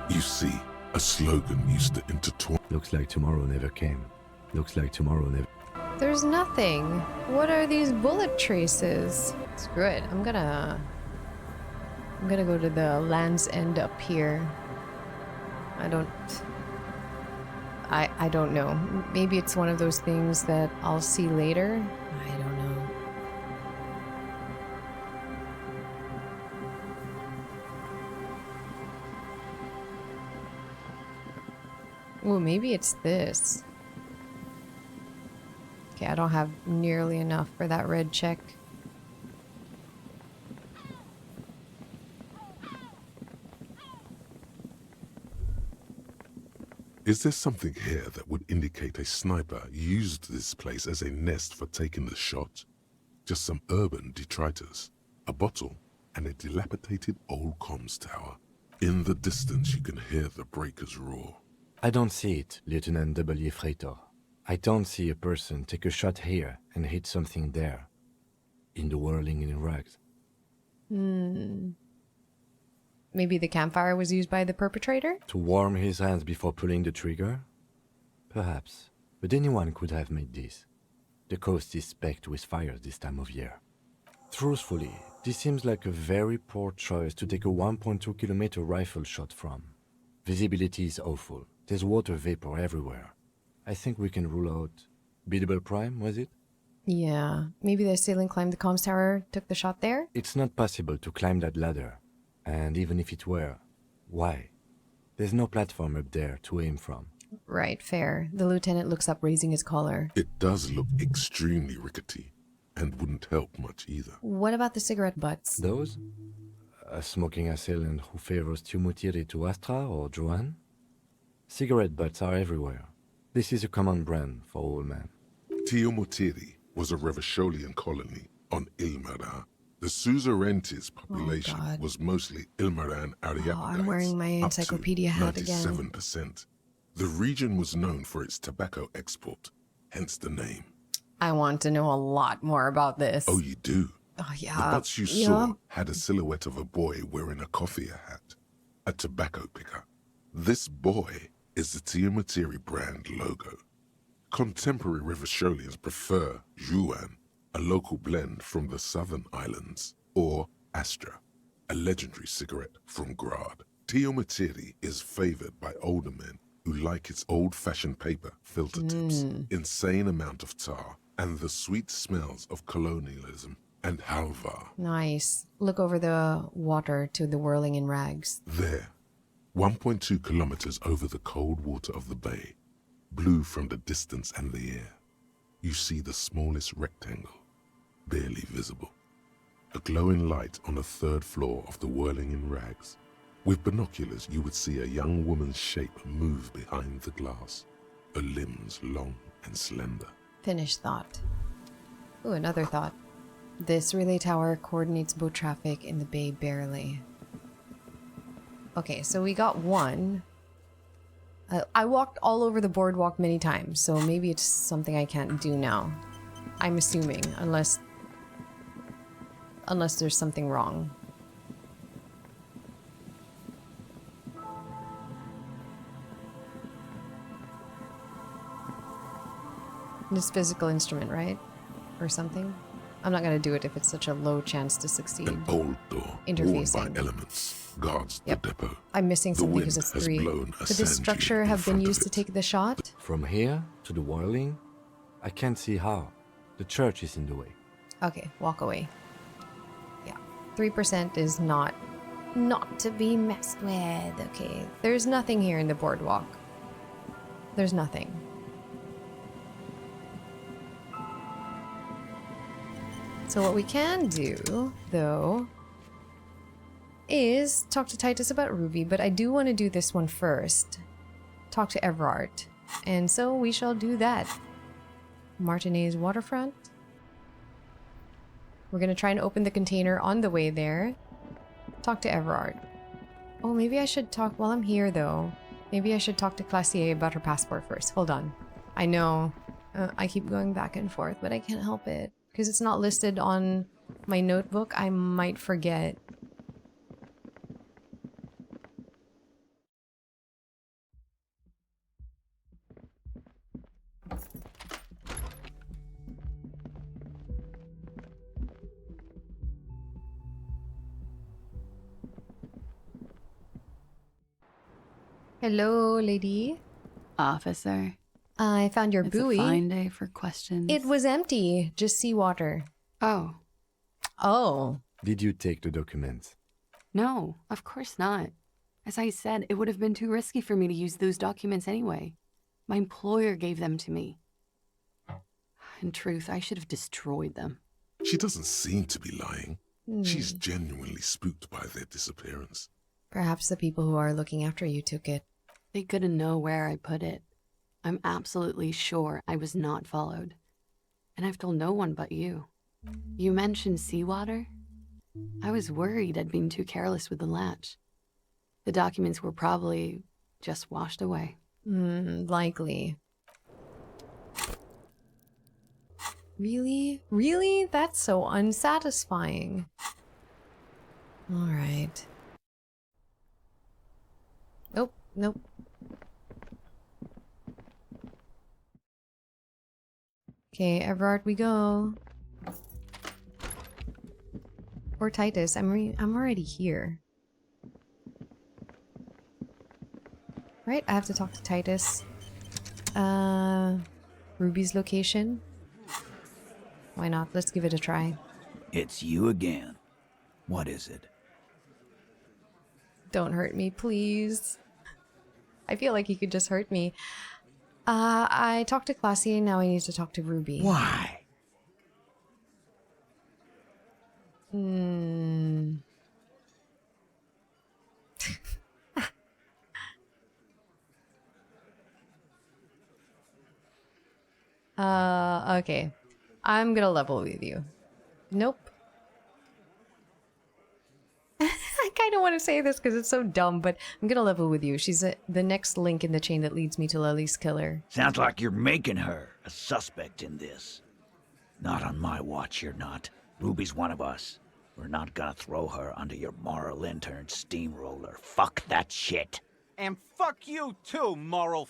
You see, a slogan used to intertwine... Looks like tomorrow never came. Looks like tomorrow never... There's nothing. What are these bullet traces? Screw it. I'm gonna go to the Land's End up here. I don't know. Maybe it's one of those things that I'll see later. I don't know. Ooh, maybe it's this. Okay, I don't have nearly enough for that red check. Is there something here that would indicate a sniper used this place as a nest for taking the shot? Just some urban detritus, a bottle, and a dilapidated old comms tower. In the distance you can hear the breakers roar. I don't see it, Lieutenant W. Freighter. I don't see a person take a shot here and hit something there. In the whirling in rags. Maybe the campfire was used by the perpetrator? To warm his hands before pulling the trigger? Perhaps. But anyone could have made this. The coast is specked with fires this time of year. Truthfully, this seems like a very poor choice to take a 1.2 kilometer rifle shot from. Visibility is awful. There's water vapor everywhere. I think we can rule out... Biddable Prime, was it? Yeah. Maybe the assailant climbed the comms tower, took the shot there? It's not possible to climb that ladder. And even if it were, why? There's no platform up there to aim from. Right, fair. The lieutenant looks up, raising his collar. It does look extremely rickety, and wouldn't help much either. What about the cigarette butts? Those? A smoking assailant who favors Tumutiri to Astra or Joanne? Cigarette butts are everywhere. This is a common brand for all men. Tiomotiri was a Revacholian colony on Ilmara. The Suzerainties population was mostly Ilmaran Areapagites. I'm wearing my encyclopedia hat again. 97%. The region was known for its tobacco export, hence the name. I want to know a lot more about this. Oh, you do? Oh, yeah. The butts you saw had a silhouette of a boy wearing a coffee hat, a tobacco picker. This boy is the Tiomotiri brand logo. Contemporary Revacholians prefer Juan, a local blend from the southern islands, or Astra, a legendary cigarette from Grad. Tiomotiri is favored by older men who like its old-fashioned paper filter tips, insane amount of tar, and the sweet smells of colonialism and halva. Nice. Look over the water to the whirling in rags. There, 1.2 kilometers over the cold water of the bay, blue from the distance and the air, you see the smallest rectangle, barely visible. A glowing light on the third floor of the whirling in rags. With binoculars, you would see a young woman's shape move behind the glass, her limbs long and slender. Finished thought. Ooh, another thought. This relay tower coordinates boat traffic in the bay barely. Okay, so we got one. I walked all over the boardwalk many times, so maybe it's something I can't do now. I'm assuming, unless there's something wrong. This physical instrument, right? Or something? I'm not gonna do it if it's such a low chance to succeed. An old door, worn by elements, guards the depot. I'm missing The something wind because it's has 3. blown a Could this sand structure dune in have been front of used to it. take the shot? From here to the whirling? I can't see how. The church is in the way. Okay, walk away. Yeah, 3% is not to be messed with. Okay, there's nothing here in the boardwalk. There's nothing. So what we can do, though, is talk to Titus about Ruby, but I do want to do this one first. Talk to Everard. And so we shall do that. Martinez waterfront. We're going to try and open the container on the way there. Talk to Everard. Oh, maybe I should talk while I'm here, though. Maybe I should talk to Classier about her passport first. Hold on. I know. I keep going back and forth, but I can't help it. Because it's not listed on my notebook, I might forget. Hello, lady. Officer. I found your It's buoy. a fine day for questions. It was empty, just seawater. Oh. Oh. Did you take the documents? No, of course not. As I said, it would have been too risky for me to use those documents anyway. My employer gave them to me. In truth, I should have destroyed them. She doesn't seem to be lying. She's genuinely spooked by their disappearance. Perhaps the people who are looking after you took it. They couldn't know where I put it. I'm absolutely sure I was not followed. And I've told no one but you. You mentioned seawater? I was worried I'd been too careless with the latch. The documents were probably just washed away. Likely. Really? Really? That's so unsatisfying. Alright. Nope, nope. Okay, Everard, we go. Or Titus, I'm already here. Right, I have to talk to Titus. Ruby's location. Why not? Let's give it a try. It's you again. What is it? Don't hurt me, please. I feel like he could just hurt me. I talked to Classy, now I need to talk to Ruby. Why? Okay. I'm gonna level with you. Nope. I kind of want to say this because it's so dumb, but I'm gonna level with you. She's the next link in the chain that leads me to Lily's killer. Sounds like you're making her a suspect in this. Not on my watch, you're not. Ruby's one of us. We're not gonna throw her under your moral intern steamroller. Fuck that shit. And fuck you too, moral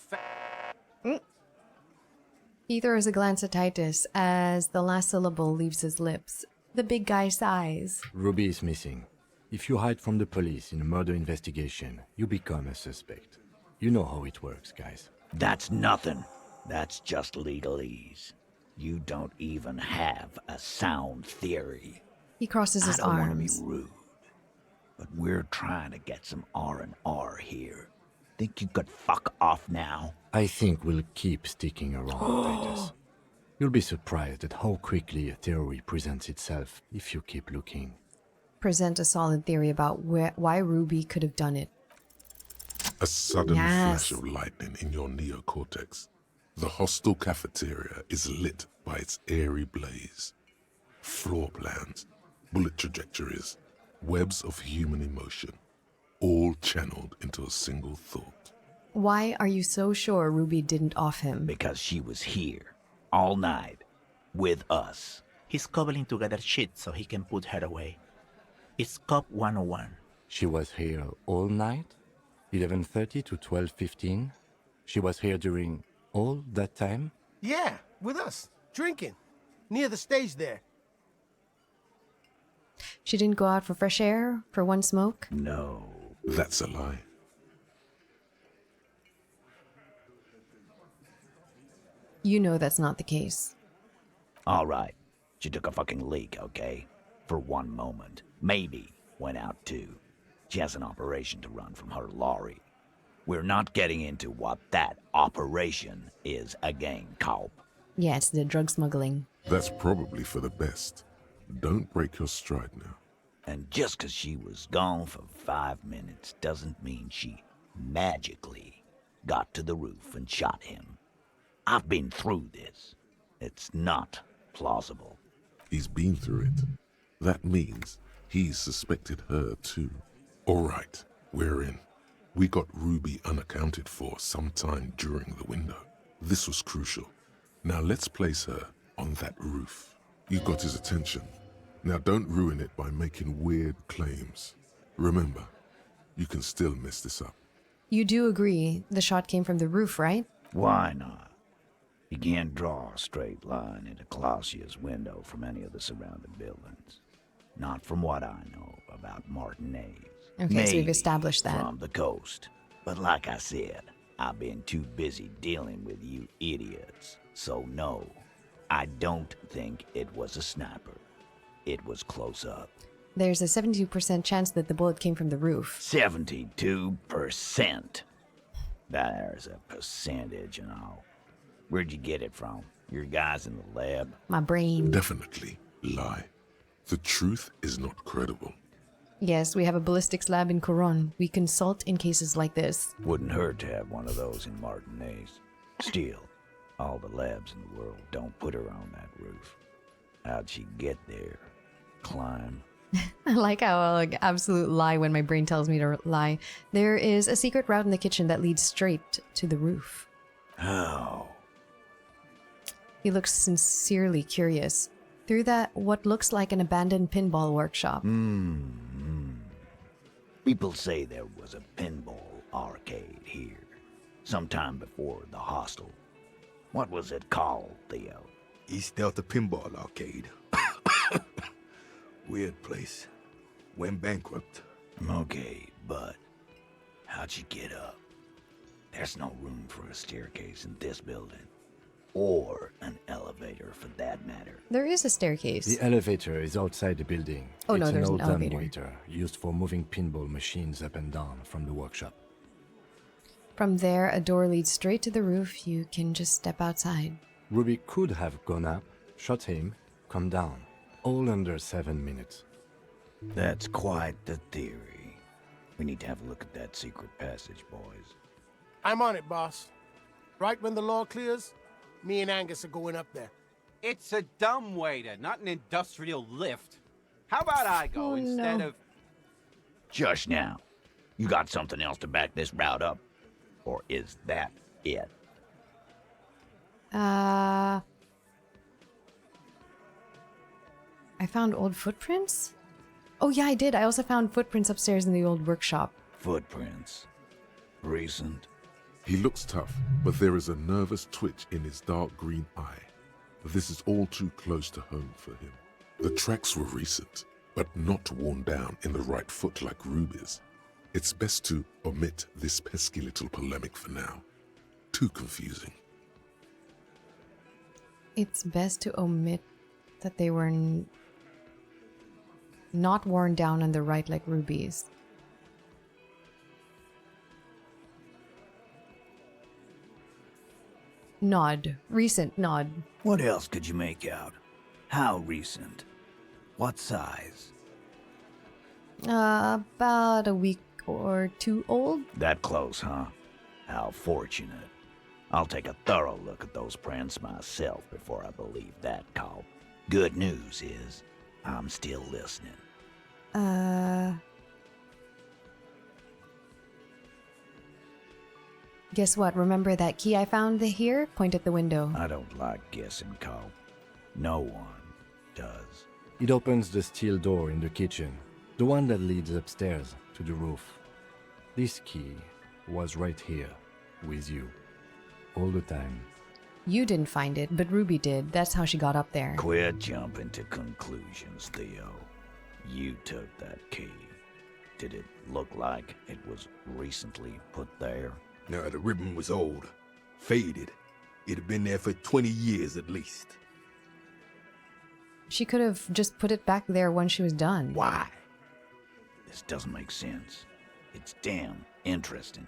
He throws a glance at Titus as the last syllable leaves his lips. The big guy sighs. Ruby is missing. If you hide from the police in a murder investigation, you become a suspect. You know how it works, guys. That's nothing. That's just legalese. You don't even have a sound theory. He crosses his I don't want to arms. be rude, but we're trying to get some R&R here. Think you could fuck off now? I think we'll keep sticking around, Titus. You'll be surprised at how quickly a theory presents itself if you keep looking. Present a solid theory about why Ruby could have done it. A sudden Yes. flash of lightning in your neocortex. The hostel cafeteria is lit by its airy blaze. Floor plans, bullet trajectories, webs of human emotion, all channeled into a single thought. Why are you so sure Ruby didn't off him? Because she was here, all night, with us. He's cobbling together shit so he can put her away. It's Cop 101. She was here all night? 11:30 to 12:15? She was here during all that time? Yeah, with us, drinking, near the stage there. She didn't go out for fresh air, for one smoke? No. That's a lie. You know that's not the case. All right. She took a fucking leak, okay? For one moment. Maybe went out too. She has an operation to run from her lorry. We're not getting into what that operation is again, Cobb. Yeah, it's the drug smuggling. That's probably for the best. Don't break your stride now. And just 'cause she was gone for 5 minutes doesn't mean she magically got to the roof and shot him. I've been through this. It's not plausible. He's been through it. That means he's suspected her too. All right, we're in. We got Ruby unaccounted for sometime during the window. This was crucial. Now let's place her on that roof. You got his attention. Now don't ruin it by making weird claims. Remember, you can still mess this up. You do agree the shot came from the roof, right? Why not? You can't draw a straight line into Clausia's window from any of the surrounding buildings. Not from what I know about Martinez. Okay, Maybe so we've established that. from the coast. But like I said, I've been too busy dealing with you idiots. So no, I don't think it was a sniper. It was close up. There's a 72% chance that the bullet came from the roof. 72%. There's a percentage and all. Where'd you get it from? Your guys in the lab? My brain. Definitely lie. The truth is not credible. Yes, we have a ballistics lab in Coron. We consult in cases like this. Wouldn't hurt to have one of those in Martinez. Still, all the labs in the world don't put her on that roof. How'd she get there? Climb? I like how I'll like, absolute lie when my brain tells me to lie. There is a secret route in the kitchen that leads straight to the roof. How? He looks sincerely curious. Through that, what looks like an abandoned pinball workshop. People say there was a pinball arcade here, sometime before the hostel. What was it called, Theo? East Delta Pinball Arcade. Weird place. Went bankrupt. Okay, but how'd you get up? There's no room for a staircase in this building. Or an elevator, for that matter. There is a staircase. The elevator is outside the building. Oh, no, it's there's an an old elevator. dumbwaiter used for moving pinball machines up and down from the workshop. From there, a door leads straight to the roof. You can just step outside. Ruby could have gone up, shot him, come down. All under 7 minutes. That's quite the theory. We need to have a look at that secret passage, boys. I'm on it, boss. Right when the law clears, me and Angus are going up there. It's a dumbwaiter, not an industrial lift. How about I go instead of... Just now. You got something else to back this route up? Or is that it? I found old footprints? Oh yeah, I did. I also found footprints upstairs in the old workshop. Footprints. Recent. He looks tough, but there is a nervous twitch in his dark green eye. This is all too close to home for him. The tracks were recent, but not worn down in the right foot like Ruby's. It's best to omit this pesky little polemic for now. Too confusing. It's best to omit that they were not worn down on the right like Ruby's. Nod. Recent nod. What else could you make out? How recent? What size? About a week or two old. That close, huh? How fortunate. I'll take a thorough look at those prints myself before I believe that call. Good news is, I'm still listening. Guess what? Remember that key I found here? Point at the window. I don't like guessing, Cole. No one does. It opens the steel door in the kitchen, the one that leads upstairs to the roof. This key was right here, with you, all the time. You didn't find it, but Ruby did. That's how she got up there. Quit jumping to conclusions, Theo. You took that key. Did it look like it was recently put there? No, the ribbon was old, faded. It had been there for 20 years at least. She could have just put it back there when she was done. Why? This doesn't make sense. It's damn interesting,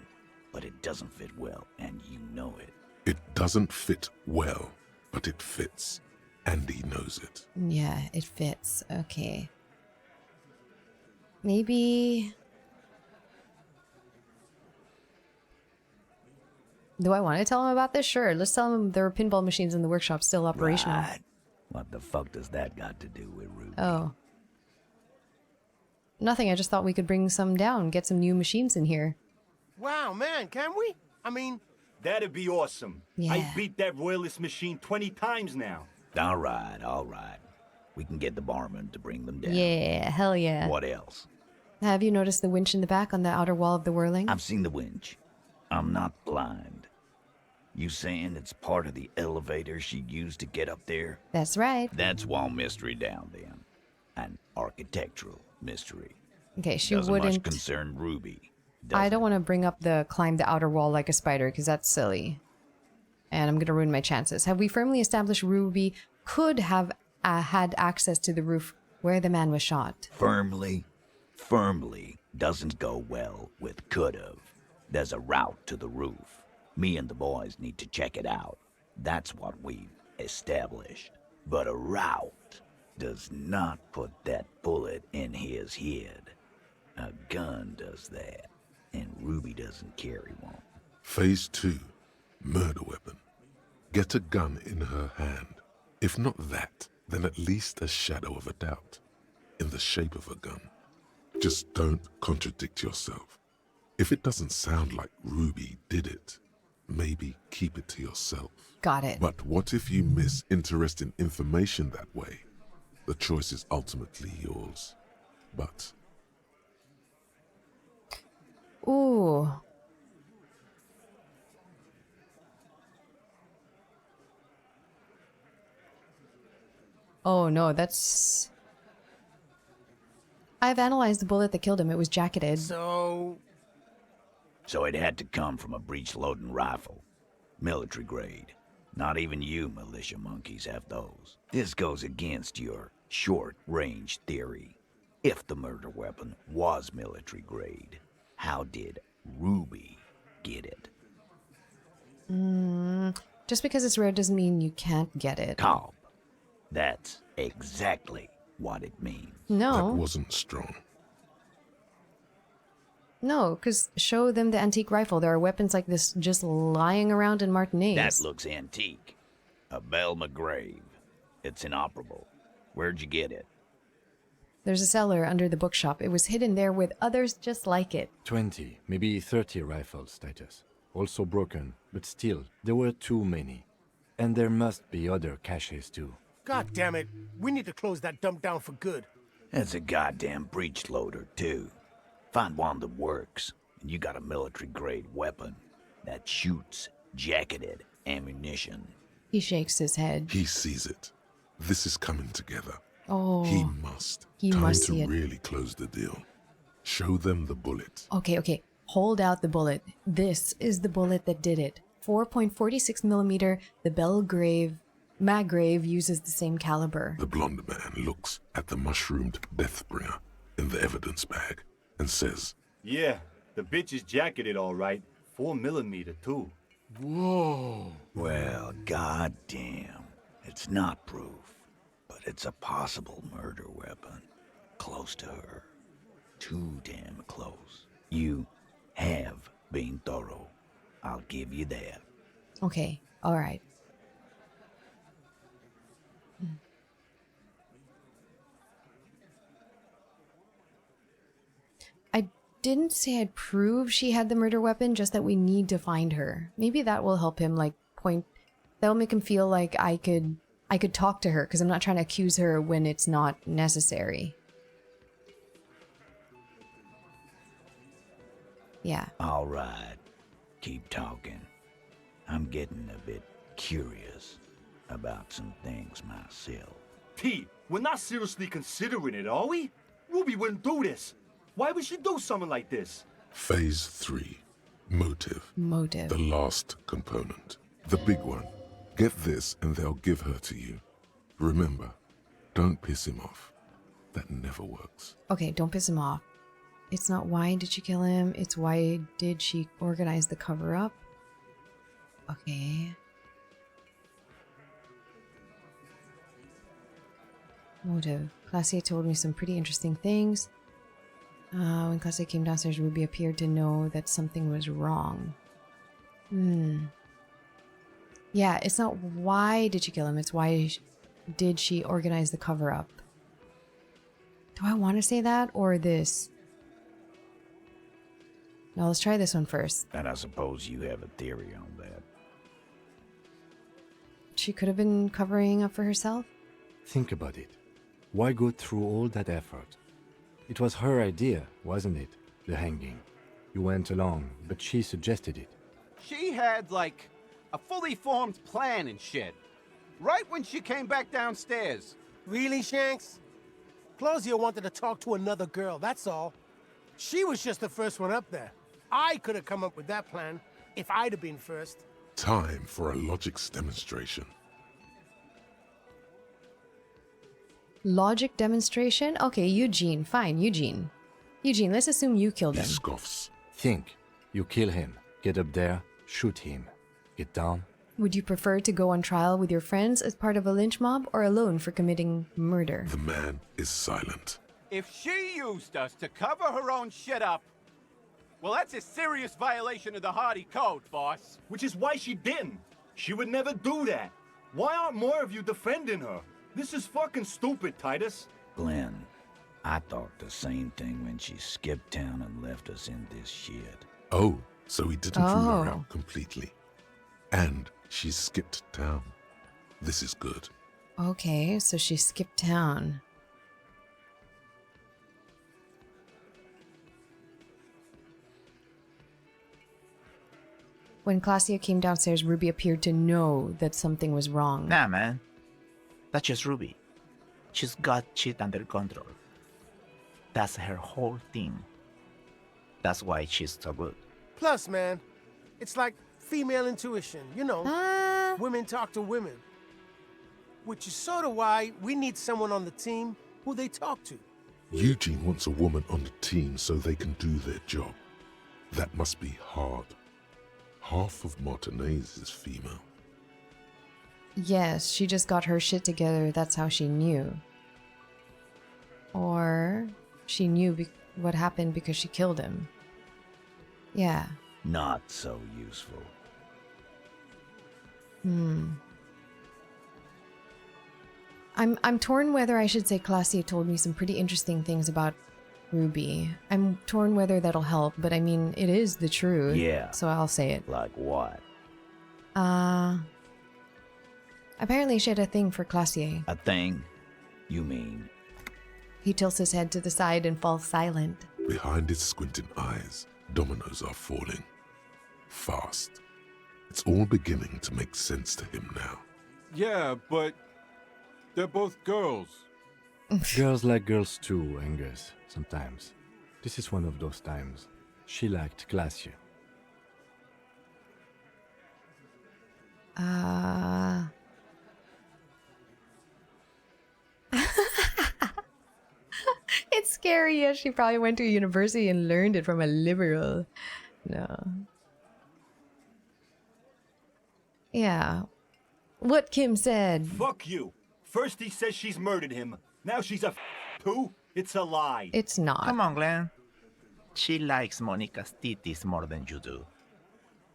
but it doesn't fit well, and you know it. It doesn't fit well, but it fits. And he knows it. Yeah, it fits. Okay. Maybe... Do I want to tell him about this? Sure, let's tell him there are pinball machines in the workshop still operational. Right. What the fuck does that got to do with Ruby? Oh. Nothing, I just thought we could bring some down, get some new machines in here. Wow, man, can we? I mean... That'd be awesome. Yeah. I beat that royalist machine 20 times now. All right, all right. We can get the barman to bring them down. Yeah, hell yeah. What else? Have you noticed the winch in the back on the outer wall of the whirling? I've seen the winch. I'm not blind. You saying it's part of the elevator she used to get up there? That's right. That's wall mystery down then. An architectural mystery. Okay, she Doesn't wouldn't... much concern Ruby. I don't want to bring up the climb the outer wall like a spider, because that's silly. And I'm going to ruin my chances. Have we firmly established Ruby could have had access to the roof where the man was shot? Firmly doesn't go well with could've. There's a route to the roof. Me and the boys need to check it out. That's what we've established. But a route does not put that bullet in his head. A gun does that, and Ruby doesn't carry one. Phase 2. Murder weapon. Get a gun in her hand. If not that, then at least a shadow of a doubt. In the shape of a gun. Just don't contradict yourself. If it doesn't sound like Ruby did it, maybe keep it to yourself. Got it. But what if you miss interesting information that way? The choice is ultimately yours. But... Ooh. Oh no, that's... I've analyzed the bullet that killed him. It was jacketed. So it had to come from a breech-loading rifle. Military grade. Not even you militia monkeys have those. This goes against your short-range theory. If the murder weapon was military grade, how did Ruby get it? Just because it's rare doesn't mean you can't get it. Carve. That's exactly what it means. No. That wasn't strong. No, because show them the antique rifle. There are weapons like this just lying around in Martinez. That looks antique. A Belle McGrave. It's inoperable. Where'd you get it? There's a cellar under the bookshop. It was hidden there with others just like it. 20, maybe 30 rifles, Titus. Also broken, but still, there were too many. And there must be other caches too. God damn it. We need to close that dump down for good. That's a goddamn breech loader, too. Find one that works, and you got a military-grade weapon that shoots jacketed ammunition. He shakes his head. He sees it. This is coming together. Oh. He must. He Time must to see it. really close the deal. Show them the bullet. Okay. Hold out the bullet. This is the bullet that did it. 4.46 millimeter. The Maggrave uses the same caliber. The blonde man looks at the mushroomed Deathbringer in the evidence bag and says, Yeah, the bitch is jacketed all right. 4mm too. Whoa. Well, goddamn. It's not proof, but it's a possible murder weapon. Close to her. Too damn close. You have been thorough. I'll give you that. Okay, alright. I didn't say I'd prove she had the murder weapon, just that we need to find her. Maybe that will help him, like, that'll make him feel like I could talk to her, because I'm not trying to accuse her when it's not necessary. Yeah. All right. Keep talking. I'm getting a bit curious about some things myself. Pete, we're not seriously considering it, are we? Ruby wouldn't do this. Why would she do something like this? Phase 3. Motive. Motive. The last component. The big one. Get this and they'll give her to you. Remember, Don't piss him off. That never works. Okay, don't piss him off. It's not why did she kill him, it's why did she organize the cover-up. Okay. Motive. Classier told me some pretty interesting things. When Classier came downstairs, Ruby appeared to know that something was wrong. Yeah, it's not why did she kill him, it's why did she organize the cover-up. Do I want to say that or this? Now let's try this one first. And I suppose you have a theory on that. She could have been covering up for herself? Think about it. Why go through all that effort? It was her idea, wasn't it? The hanging. You went along, but she suggested it. She had, like, a fully formed plan and shit. Right when she came back downstairs. Really, Shanks? Claudia wanted to talk to another girl, that's all. She was just the first one up there. I could have come up with that plan if I'd have been first. Time for a logics demonstration. Logic demonstration? Okay, Eugene. Fine, Eugene. Eugene, let's assume you killed He him. scoffs. Think. You kill him. Get up there. Shoot him. Get down. Would you prefer to go on trial with your friends as part of a lynch mob or alone for committing murder? The man is silent. If she used us to cover her own shit up, well, that's a serious violation of the Hardie code, boss. Which is why she didn't. She would never do that. Why aren't more of you defending her? This is fucking stupid, Titus. Glenn, I thought the same thing when she skipped town and left us in this shit. Oh, so he didn't rule her out completely. And she skipped town. This is good. Okay, so she skipped town. When Claudia came downstairs, Ruby appeared to know that something was wrong. Nah, man. That's just Ruby. She's got shit under control. That's her whole thing. That's why she's so good. Plus, man, it's like female intuition, you know. Women talk to women. Which is sort of why we need someone on the team who they talk to. Eugene wants a woman on the team so they can do their job. That must be hard. Half of Martinez is female. Yes, she just got her shit together. That's how she knew. Or she knew what happened because she killed him. Yeah. Not so useful. I'm torn whether I should say Claudia told me some pretty interesting things about Ruby. I'm torn whether that'll help, but I mean, it is the truth. Yeah. So I'll say it. Like what? Apparently she had a thing for Claudia. A thing? You mean? He tilts his head to the side and falls silent. Behind his squinting eyes, dominoes are falling. Fast. It's all beginning to make sense to him now. Yeah, but they're both girls. Girls like girls too, Angus, sometimes. This is one of those times. She liked Glacier. It's scary. Yeah, she probably went to a university and learned it from a liberal. No. Yeah. What Kim said. Fuck you. First he says she's murdered him. Now she's a too? It's a lie. It's not. Come on, Glenn. She likes Monica's titties more than you do.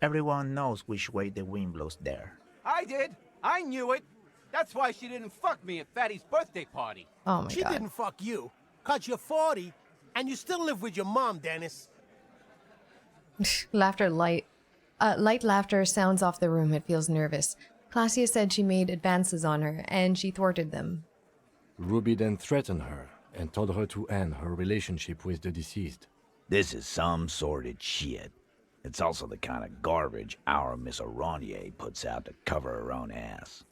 Everyone knows which way the wind blows there. I did. I knew it. That's why she didn't fuck me at Fatty's birthday party. Oh my She god. didn't fuck you. 'Cause you're 40 and you still live with your mom, Dennis. Laughter light. Light laughter sounds off the room. It feels nervous. Claudia said she made advances on her, and she thwarted them. Ruby then threatened her and told her to end her relationship with the deceased. This is some sordid shit. It's also the kind of garbage our Miss Aronier puts out to cover her own ass.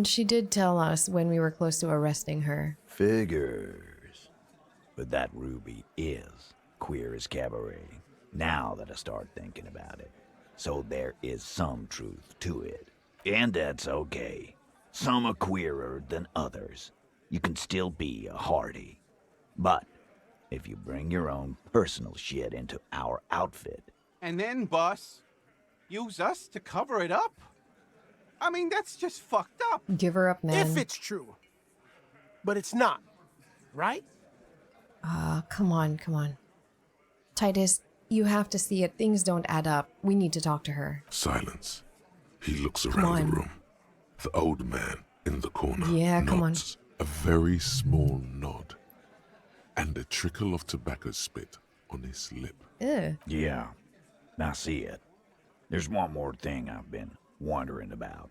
She did tell us when we were close to arresting her. Figures. But that Ruby is queer as cabaret, now that I start thinking about it. so there is some truth to it. And that's okay. Some are queerer than others. You can still be a Hardie. But if you bring your own personal shit into our outfit... And then, boss, use us to cover it up? I mean, that's just fucked up. Give her up, man. If it's true. But it's not, right? Come on, come on. Titus, you have to see it. Things don't add up. We need to talk to her. Silence. He looks Come around on. the room. The old man in the corner Yeah, come on. nods, a very small nod, and a trickle of tobacco spit on his lip. Ew. Yeah, I see it. There's one more thing I've been wondering about,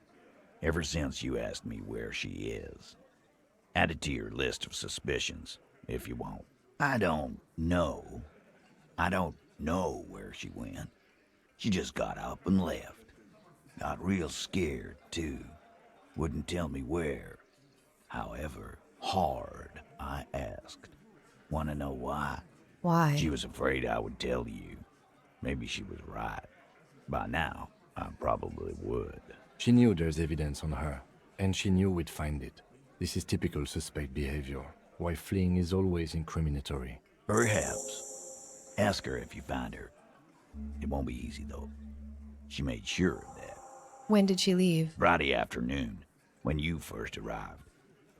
ever since you asked me where she is. Add it to your list of suspicions, if you want. I don't know where she went. She just got up and left. Got real scared, too. Wouldn't tell me where. However, hard I asked. Want to know why? Why? She was afraid I would tell you. Maybe she was right. By now, I probably would. She knew there's evidence on her, and she knew we'd find it. This is typical suspect behavior, why fleeing is always incriminatory. Perhaps. Ask her if you find her. It won't be easy, though. She made sure of that. When did she leave? Friday afternoon, when you first arrived.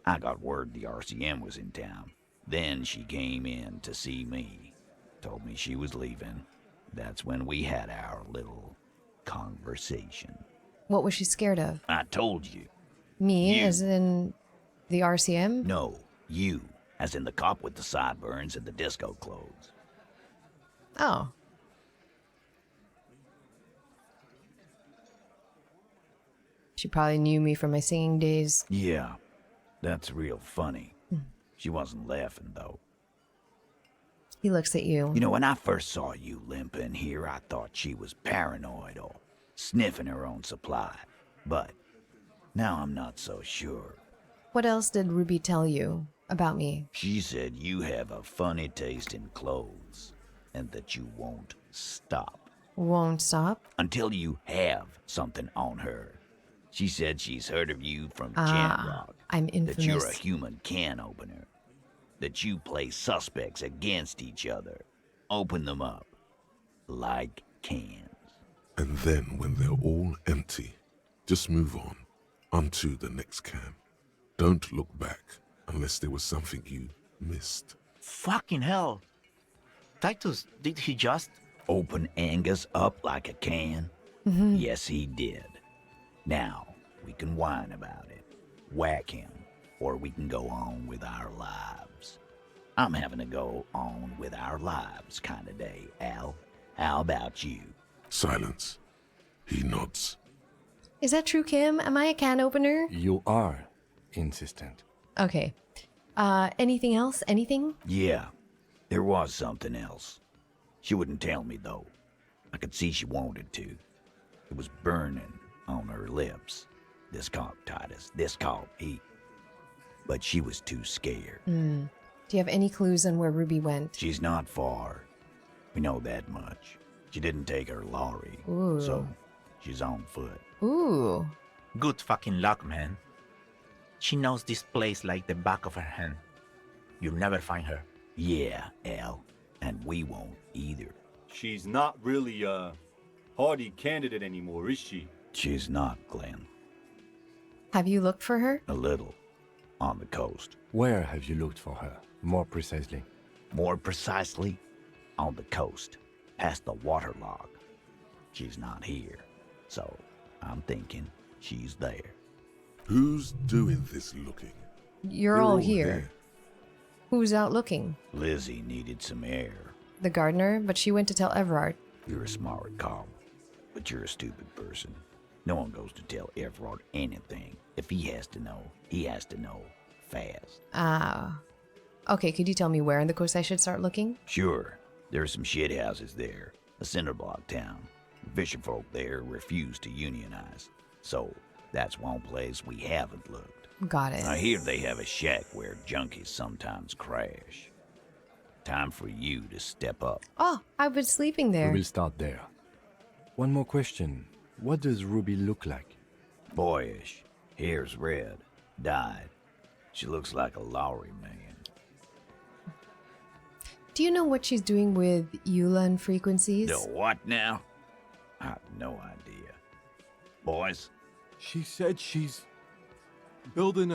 I got word the RCM was in town. Then she came in to see me. Told me she was leaving. That's when we had our little conversation. What was she scared of? I told you. Me, You. as in the RCM? No, you. As in the cop with the sideburns and the disco clothes. Oh. She probably knew me from my singing days. Yeah, that's real funny. She wasn't laughing, though. He looks at you. You know, when I first saw you limping here, I thought she was paranoid or sniffing her own supply. But now I'm not so sure. What else did Ruby tell you about me? She said you have a funny taste in clothes and that you won't stop. Won't stop? Until you have something on her. She said she's heard of you from Ah, Jamrock. I'm That you're a infamous. human can opener. That you play suspects against each other. Open them up. Like cans. And then, when they're all empty, just move on to the next can. Don't look back unless there was something you missed. Fucking hell. Titus, did he just... Open Angus up like a can? Mm-hmm. Yes, he did. Now, we can whine about it. Whack him. Or we can go on with our lives. I'm having a go on with our lives kind of day, Al. How about you? Silence. He nods. Is that true, Kim? Am I a can opener? You are insistent. Okay. Anything else? Anything? Yeah, there was something else. She wouldn't tell me, though. I could see she wanted to. It was burning on her lips. This cop, Titus. This cop, he... But she was too scared. Do you have any clues on where Ruby went? She's not far. We know that much. She didn't take her lorry. Ooh. So, she's on foot. Ooh. Good fucking luck, man. She knows this place like the back of her hand. You'll never find her. Yeah, Al. And we won't either. She's not really a Hardie candidate anymore, is she? She's not, Glenn. Have you looked for her? A little. On the coast. Where have you looked for her, more precisely? More precisely, on the coast, past the waterlock. She's not here, so I'm thinking she's there. Who's doing this looking? You're They're all here. here. Who's out looking? Lizzie needed some air. The gardener, but she went to tell Everard. You're a smart cop, but you're a stupid person. No one goes to tell Everard anything. If he has to know, he has to know fast. Ah. Okay, could you tell me where in the coast I should start looking? Sure, there are some shit houses there. A cinder block town. Fisherfolk there refuse to unionize. So, that's one place we haven't looked. Got it. I hear they have a shack where junkies sometimes crash. Time for you to step up. Oh, I've been sleeping We there. will start there. One more question. What does Ruby look like? Boyish. Hair's red. Dyed. She looks like a Lowry man. Do you know what she's doing with Yulan frequencies? The what now? I have no idea. Boys? She said she's building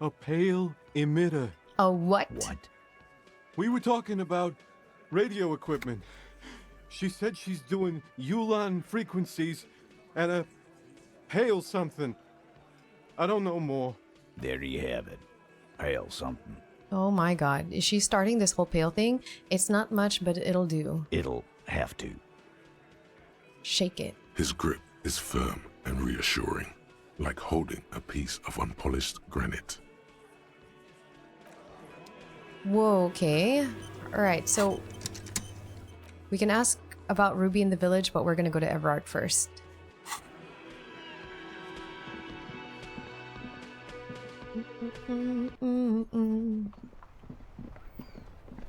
a pale emitter. A what? What? We were talking about radio equipment. She said she's doing Yulan frequencies at a pale something. I don't know more. There you have it. Pale something. Oh my god. Is she starting this whole pale thing? It's not much, but it'll do. It'll have to. Shake it. His grip is firm and reassuring, like holding a piece of unpolished granite. Whoa, okay. Alright, so we can ask about Ruby in the village, but we're gonna go to Everard first.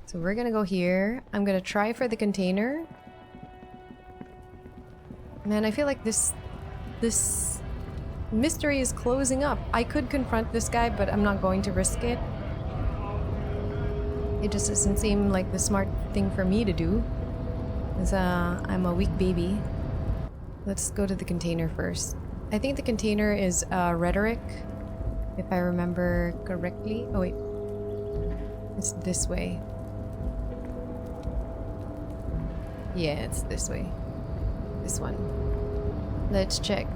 So we're gonna go here. I'm gonna try for the container. Man, I feel like this mystery is closing up. I could confront this guy, but I'm not going to risk it. It just doesn't seem like the smart thing for me to do. Because I'm a weak baby. Let's go to the container first. I think the container is rhetoric, if I remember correctly. Oh wait, it's this way. Yeah, it's this way. This one. Let's check.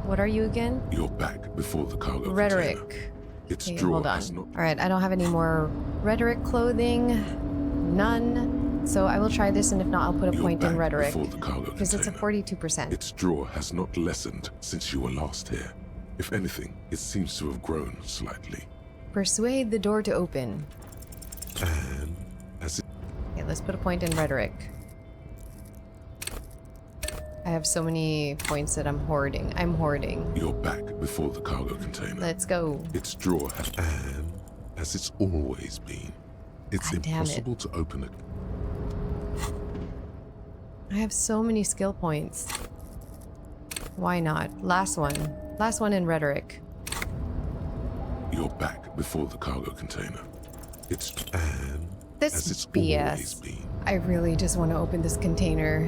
What are you again? You're back before the cargo Rhetoric. container. Its Okay, drawer hold on. has not... Alright, I don't have any more rhetoric clothing. None. So I will try this, and if not, I'll put a You're point in back rhetoric. before the cargo Because it's a container. 42%. Its drawer has not lessened since you were last here. If anything, it seems to have grown slightly. Persuade the door to open. And as it... Okay, let's put a point in rhetoric. I have so many points that I'm hoarding. I'm hoarding. You're back before the cargo container. Let's go. Its drawer has... And as it's always been, it's God damn it. impossible to open it. I have so many skill points. Why not? Last one. Last one in rhetoric. You're back before the cargo container. It's... And This as it's BS. always been. I really just want to open this container.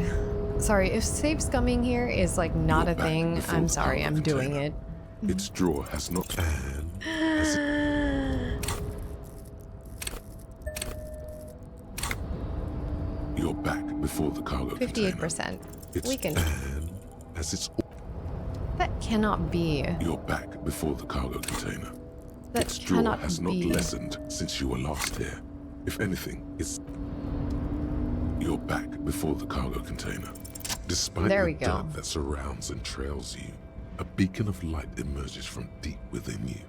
Sorry, if safe scumming here is like not You're a back thing, before I'm the sorry, cargo I'm doing container. it. Its drawer has not... And as it... You're back before the cargo container. 58%. It's We can... And as it's... That cannot be. You're back before the cargo container. That Its drawer cannot has not be. lessened since you were last here. If anything, it's... You're back before the cargo container. Despite There the we go. dirt that surrounds and trails you, a beacon of light emerges from deep within you.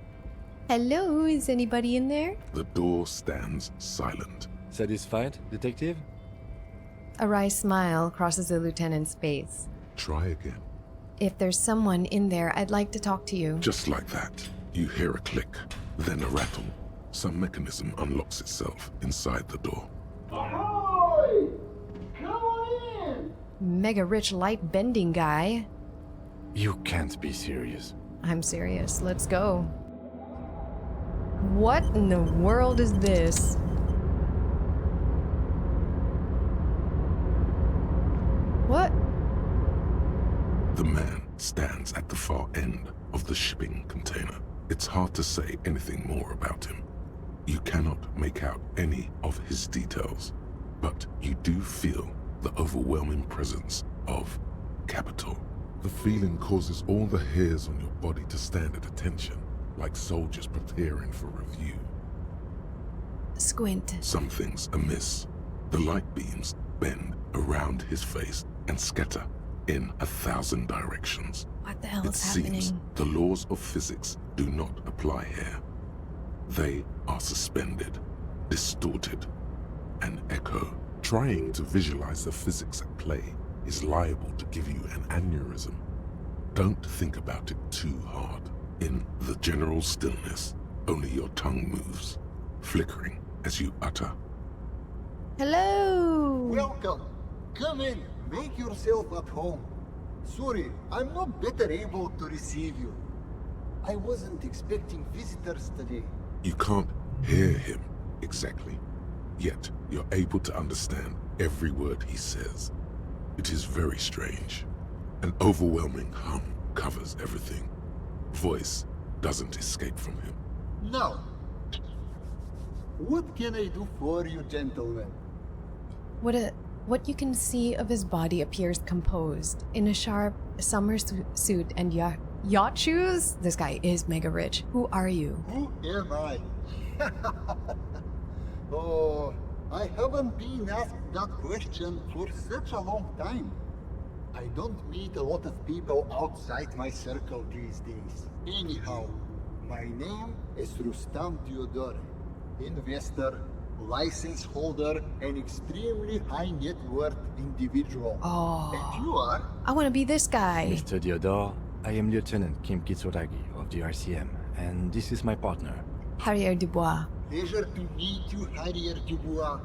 Hello, is anybody in there? The door stands silent. Satisfied, detective? A wry smile crosses the lieutenant's face. Try again. If there's someone in there, I'd like to talk to you. Just like that, you hear a click, then a rattle. Some mechanism unlocks itself inside the door. Ahoy! Come on in! Mega rich light bending guy. You can't be serious. I'm serious. Let's go. What in the world is this? What? The man stands at the far end of the shipping container. It's hard to say anything more about him. You cannot make out any of his details, but you do feel the overwhelming presence of capital. The feeling causes all the hairs on your body to stand at attention, like soldiers preparing for review. Squint. Something's amiss. The light beams bend around his face and scatter in 1,000 directions. What the hell It is seems happening? the laws of physics do not apply here. They are suspended, distorted, and echo. Trying to visualize the physics at play is liable to give you an aneurysm. Don't think about it too hard. In the general stillness, only your tongue moves, flickering as you utter. Hello! Welcome. Come in. Make yourself at home. Sorry, I'm not better able to receive you. I wasn't expecting visitors today. You can't hear him exactly, yet you're able to understand every word he says. It is very strange. An overwhelming hum covers everything. Voice doesn't escape from him. Now, what can I do for you, gentlemen? What you can see of his body appears composed in a sharp summer suit and yacht shoes. This guy is mega rich. Who are you? Who am I? Oh, I haven't been asked that question for such a long time. I don't meet a lot of people outside my circle these days. Anyhow, my name is Rustam Theodore, investor, license holder, and extremely high net worth individual. Oh. And you are? I want to be this guy. Mr. Theodore, I am Lieutenant Kim Kitsuragi of the RCM, and this is my partner. Harrier Dubois. Pleasure to meet you, Harrier Dubois.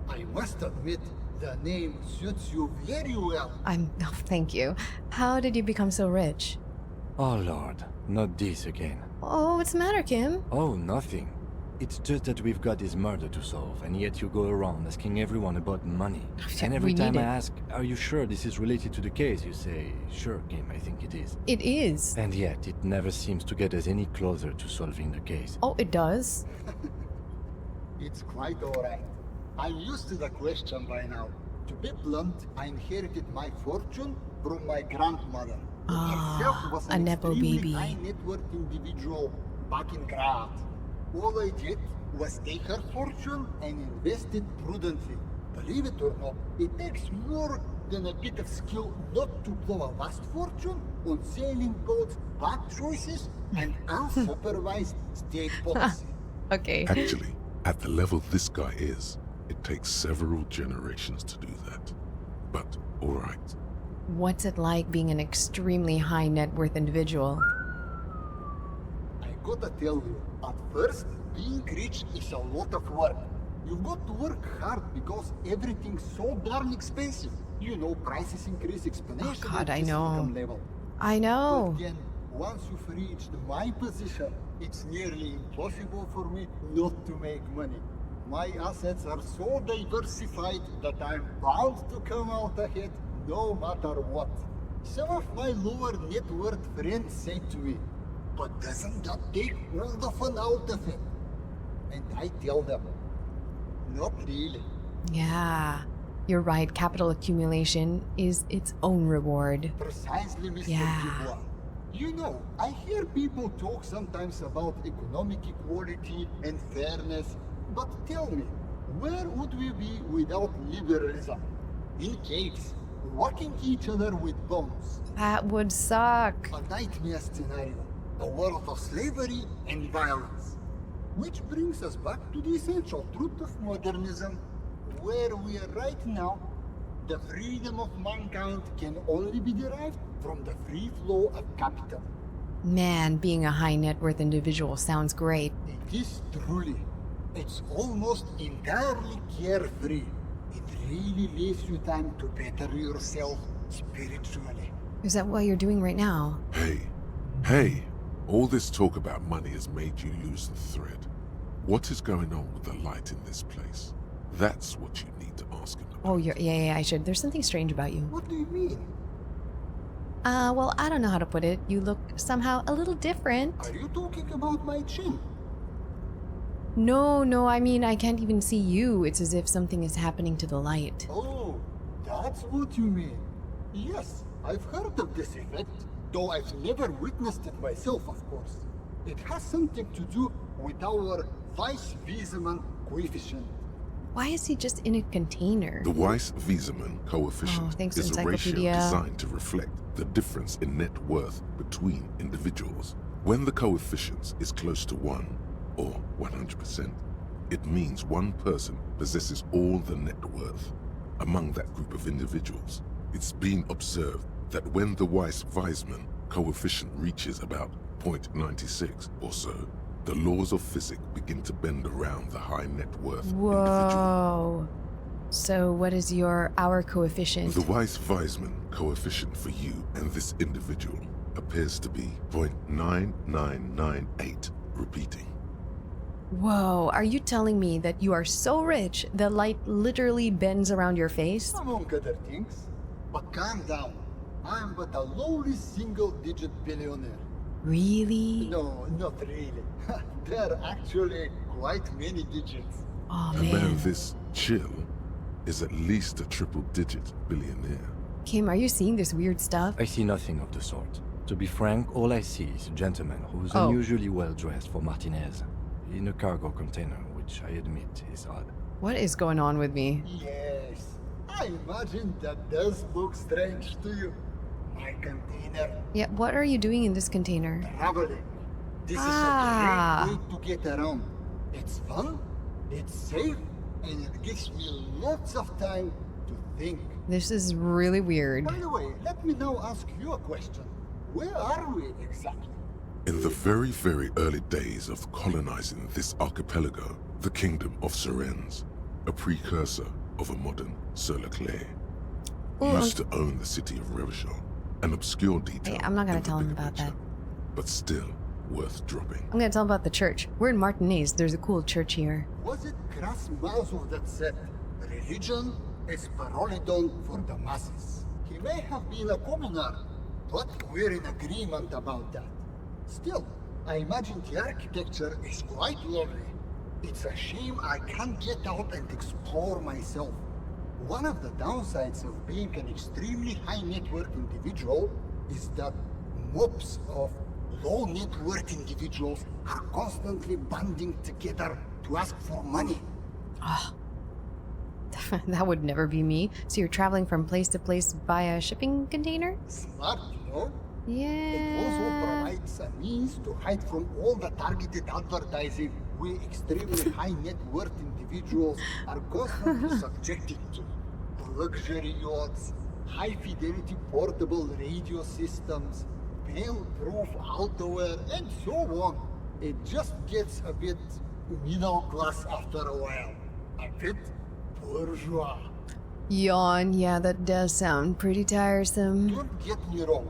I must admit, the name suits you very well. Oh, thank you. How did you become so rich? Oh Lord, not this again. Oh, what's the matter, Kim? Oh, nothing. It's just that we've got this murder to solve, and yet you go around asking everyone about money. And every time I ask, are you sure this is related to the case, you say, sure, Kim, I think it is. It is. And yet, it never seems to get us any closer to solving the case. Oh, it does? It's quite alright. I'm used to the question by now. To be blunt, I inherited my fortune from my grandmother. Herself was a an nepo extremely baby. high net worth individual back in Graz. All I did was take her fortune and invest it prudently. Believe it or not, it takes more than a bit of skill not to blow a vast fortune on sailing boats, bad choices, and unsupervised state policy. Okay. Actually, at the level this guy is, it takes several generations to do that. But, alright. What's it like being an extremely high net worth individual? I gotta tell you, at first, being rich is a lot of work. You've got to work hard because everything's so darn expensive. You know, prices increase exponentially. Oh God, I at this know. income level. I know. But then, once you've reached my position, it's nearly impossible for me not to make money. My assets are so diversified that I'm bound to come out ahead no matter what. Some of my lower net worth friends say to me, but doesn't that take all the fun out of it? And I tell them, not really. Yeah. You're right. Capital accumulation is its own reward. Precisely, Mr. Yeah. Dubois. You know, I hear people talk sometimes about economic equality and fairness, but tell me, where would we be without liberalism? In caves, whacking each other with bombs. That would suck. A nightmare scenario. A world of slavery and violence. Which brings us back to the essential truth of modernism. Where we are right now, the freedom of mankind can only be derived from the free flow of capital. Man, being a high net worth individual sounds great. It is truly. It's almost entirely carefree. It really leaves you time to better yourself spiritually. Is that what you're doing right now? Hey, all this talk about money has made you lose the thread. What is going on with the light in this place? That's what you need to ask him. Oh, yeah, I should. There's something strange about you. What do you mean? Well, I don't know how to put it. You look somehow a little different. Are you talking about my chin? No, I mean, I can't even see you. It's as if something is happening to the light. Oh, that's what you mean. Yes, I've heard of this effect, though I've never witnessed it myself, of course. It has something to do with our Weiss-Wiesemann coefficient. Why is he just in a container? The Weiss-Wiesemann coefficient thanks, is a ratio Encyclopedia. designed to reflect the difference in net worth between individuals. When the coefficient is close to 1, or 100%, it means one person possesses all the net worth. Among that group of individuals, it's been observed that when the Weiss-Wiesemann coefficient reaches about 0.96 or so, the laws of physics begin to bend around the high net worth individual. So what is our coefficient? The Weiss-Weisman coefficient for you and this individual appears to be 0.9998, repeating. Whoa, are you telling me that you are so rich the light literally bends around your face? Among other things. But calm down. I am but a lowly single-digit billionaire. Really? No, not really. There are actually quite many digits. Oh, A man this chill is at least a triple-digit billionaire. Kim, are you seeing this weird stuff? I see nothing of the sort. To be frank, all I see is a gentleman who's unusually well dressed for Martinez, in a cargo container, which I admit is odd. What is going on with me? Yes, I imagine that does look strange to you. My container. Yeah, what are you doing in this container? Traveling. This is a great way to get around. It's fun, it's safe, and it gives me lots of time to think. This is really weird. By the way, let me now ask you a question. Where are we exactly? In the very, very early days of colonizing this archipelago, the kingdom of Surens, a precursor of a modern Sur-le-Clay, used to own the city of Revachol, an obscure detail. Hey, I'm not gonna tell him about that. But still worth dropping. I'm gonna tell him about the church. We're in Martinez. There's a cool church here. Was it Krasmazov that said, religion is parolidon for the masses? He may have been a commoner, but we're in agreement about that. Still, I imagine the architecture is quite lovely. It's a shame I can't get out and explore myself. One of the downsides of being an extremely high net worth individual is that mobs of low net worth individuals are constantly banding together to ask for money. Oh, that would never be me. So you're traveling from place to place via shipping container? Smart, you know? Yeah. It also provides a means to hide from all the targeted advertising we extremely high net worth individuals are constantly subjected to. Luxury yachts, high fidelity portable radio systems, fail-proof outerwear, and so on. It just gets a bit middle class after a while. A bit bourgeois. Yawn, yeah, that does sound pretty tiresome. Don't get me wrong.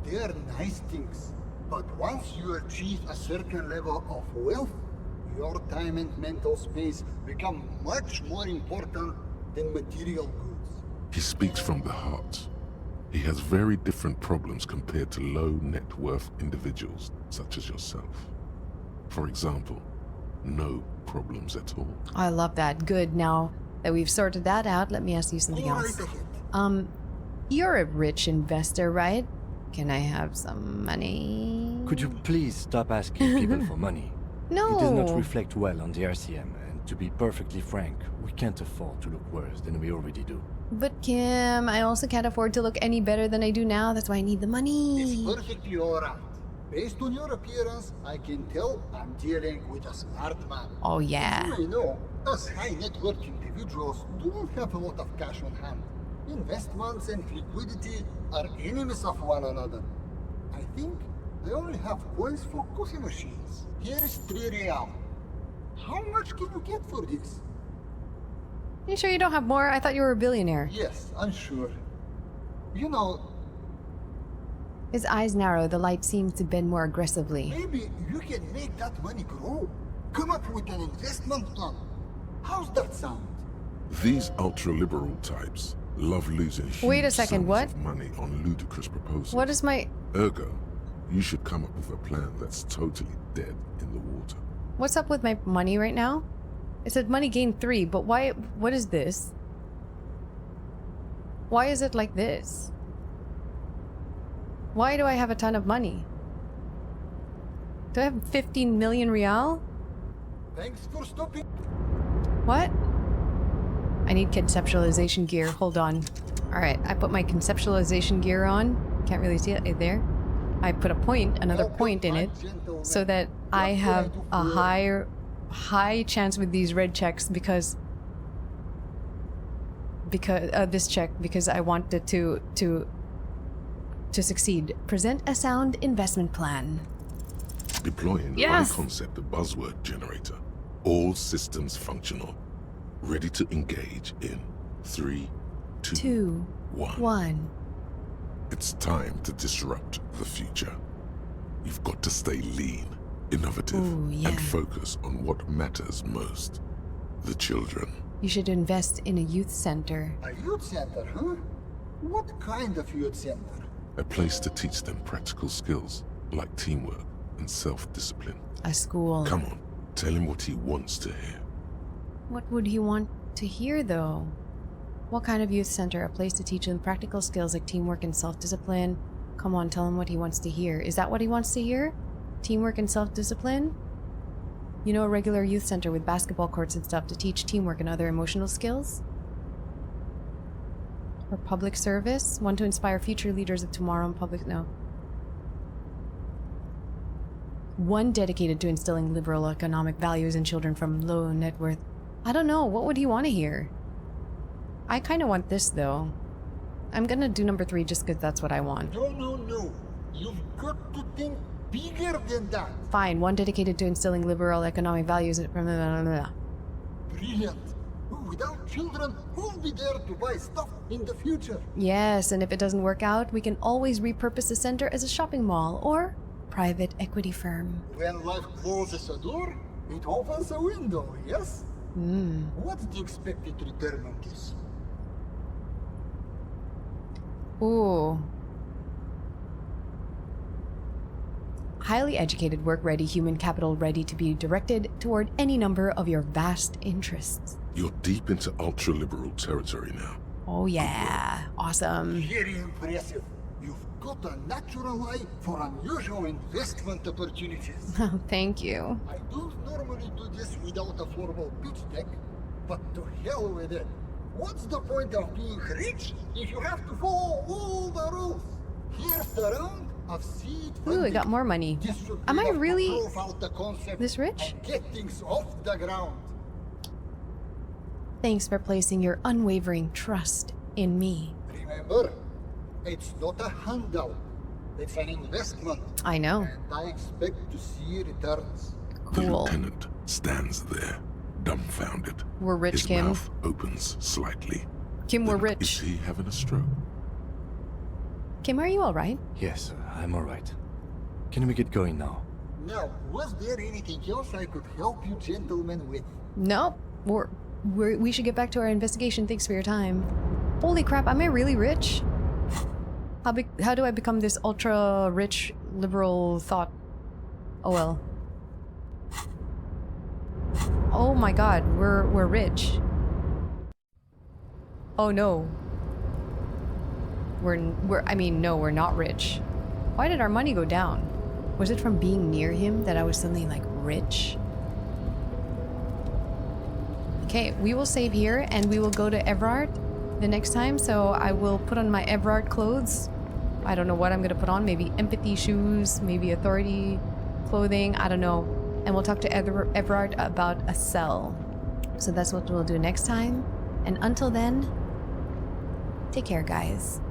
They are nice things, but once you achieve a certain level of wealth, your time and mental space become much more important than material goods. He speaks from the heart. He has very different problems compared to low net worth individuals such as yourself. For example, no problems at all. I love that. Good. Now that we've sorted that out, let me ask you something else. You're a rich investor, right? Can I have some money? Could you please stop asking people for money? No. It does not reflect well on the RCM, and to be perfectly frank, we can't afford to look worse than we already do. But Kim, I also can't afford to look any better than I do now. That's why I need the money. It's perfectly alright. Based on your appearance, I can tell I'm dealing with a smart man. Oh yeah. As you may know, us high net worth individuals don't have a lot of cash on hand. Investments and liquidity are enemies of one another. I think they only have coins for coffee machines. Here is 3 real. How much can you get for this? You sure you don't have more? I thought you were a billionaire. Yes, I'm sure. You know... His eyes narrow, the light seems to bend more aggressively. Maybe you can make that money grow. Come up with an investment plan. How's that sound? These ultra-liberal types love losing Wait a huge second, sums what? of money on ludicrous proposals. What is my... Ergo, you should come up with a plan that's totally dead in the water. What's up with my money right now? It said money gained 3, but why... What is this? Why is it like this? Why do I have a ton of money? Do I have 15 million real? Thanks for stopping. What? I need conceptualization gear. Hold on. Alright, I put my conceptualization gear on. Can't really see it there. I put a point, another point in it, so that I have a high chance with these red checks because this check, because I want it to succeed. Present a sound investment plan. Deploying Yes! one concept of buzzword generator. All systems functional. Ready to engage in 3, 2, 2, 1. 1. It's time to disrupt the future. You've got to stay lean, innovative, Ooh, yeah. and focus on what matters most. The children. You should invest in a youth center. A youth center, huh? What kind of youth center? A place to teach them practical skills like teamwork and self-discipline. A school. Come on, tell him what he wants to hear. What would he want to hear, though? What kind of youth center? A place to teach them practical skills like teamwork and self-discipline? Come on, tell him what he wants to hear. Is that what he wants to hear? Teamwork and self-discipline? You know, a regular youth center with basketball courts and stuff to teach teamwork and other emotional skills? Or public service? One to inspire future leaders of tomorrow in public... No. One dedicated to instilling liberal economic values in children from low net worth... I don't know. What would he want to hear? I kind of want this, though. I'm gonna do number 3 just because that's what I want. No. You've got to think bigger than that. Fine. One dedicated to instilling liberal economic values... Brilliant. Without children, who'll be there to buy stuff in the future? Yes, and if it doesn't work out, we can always repurpose the center as a shopping mall or private equity firm. When life closes a door, it opens a window, yes? What's the expected return on this? Ooh. Highly educated, work-ready, human capital ready to be directed toward any number of your vast interests. You're deep into ultra-liberal territory now. Oh yeah, awesome. Very impressive. You've got a natural eye for unusual investment opportunities. Oh, thank you. I don't normally do this without a formal pitch deck, but to hell with it. What's the point of being rich if you have to follow all the rules? Here's the round of seed funding. Ooh, I got more money. Am I really this rich? And get things off the ground. Thanks for placing your unwavering trust in me. Remember, it's not a handout. It's an investment. I know. And I expect to see returns. The lieutenant stands there, dumbfounded. We're rich, His Kim. mouth opens slightly. Kim, we're rich. Is he having a stroke? Kim, are you alright? Yes, I'm alright. Can we get going now? Now, was there anything else I could help you gentlemen with? Nope. We should get back to our investigation. Thanks for your time. Holy crap, am I really rich? How do I become this ultra rich liberal thought? Oh well. Oh my god, we're rich. Oh no. No, we're not rich. Why did our money go down? Was it from being near him that I was suddenly like rich? Okay, we will save here and we will go to Everard the next time. So I will put on my Everard clothes. I don't know what I'm gonna put on. Maybe empathy shoes, maybe authority clothing. I don't know. And we'll talk to Everard about a cell. So that's what we'll do next time. And until then, take care, guys.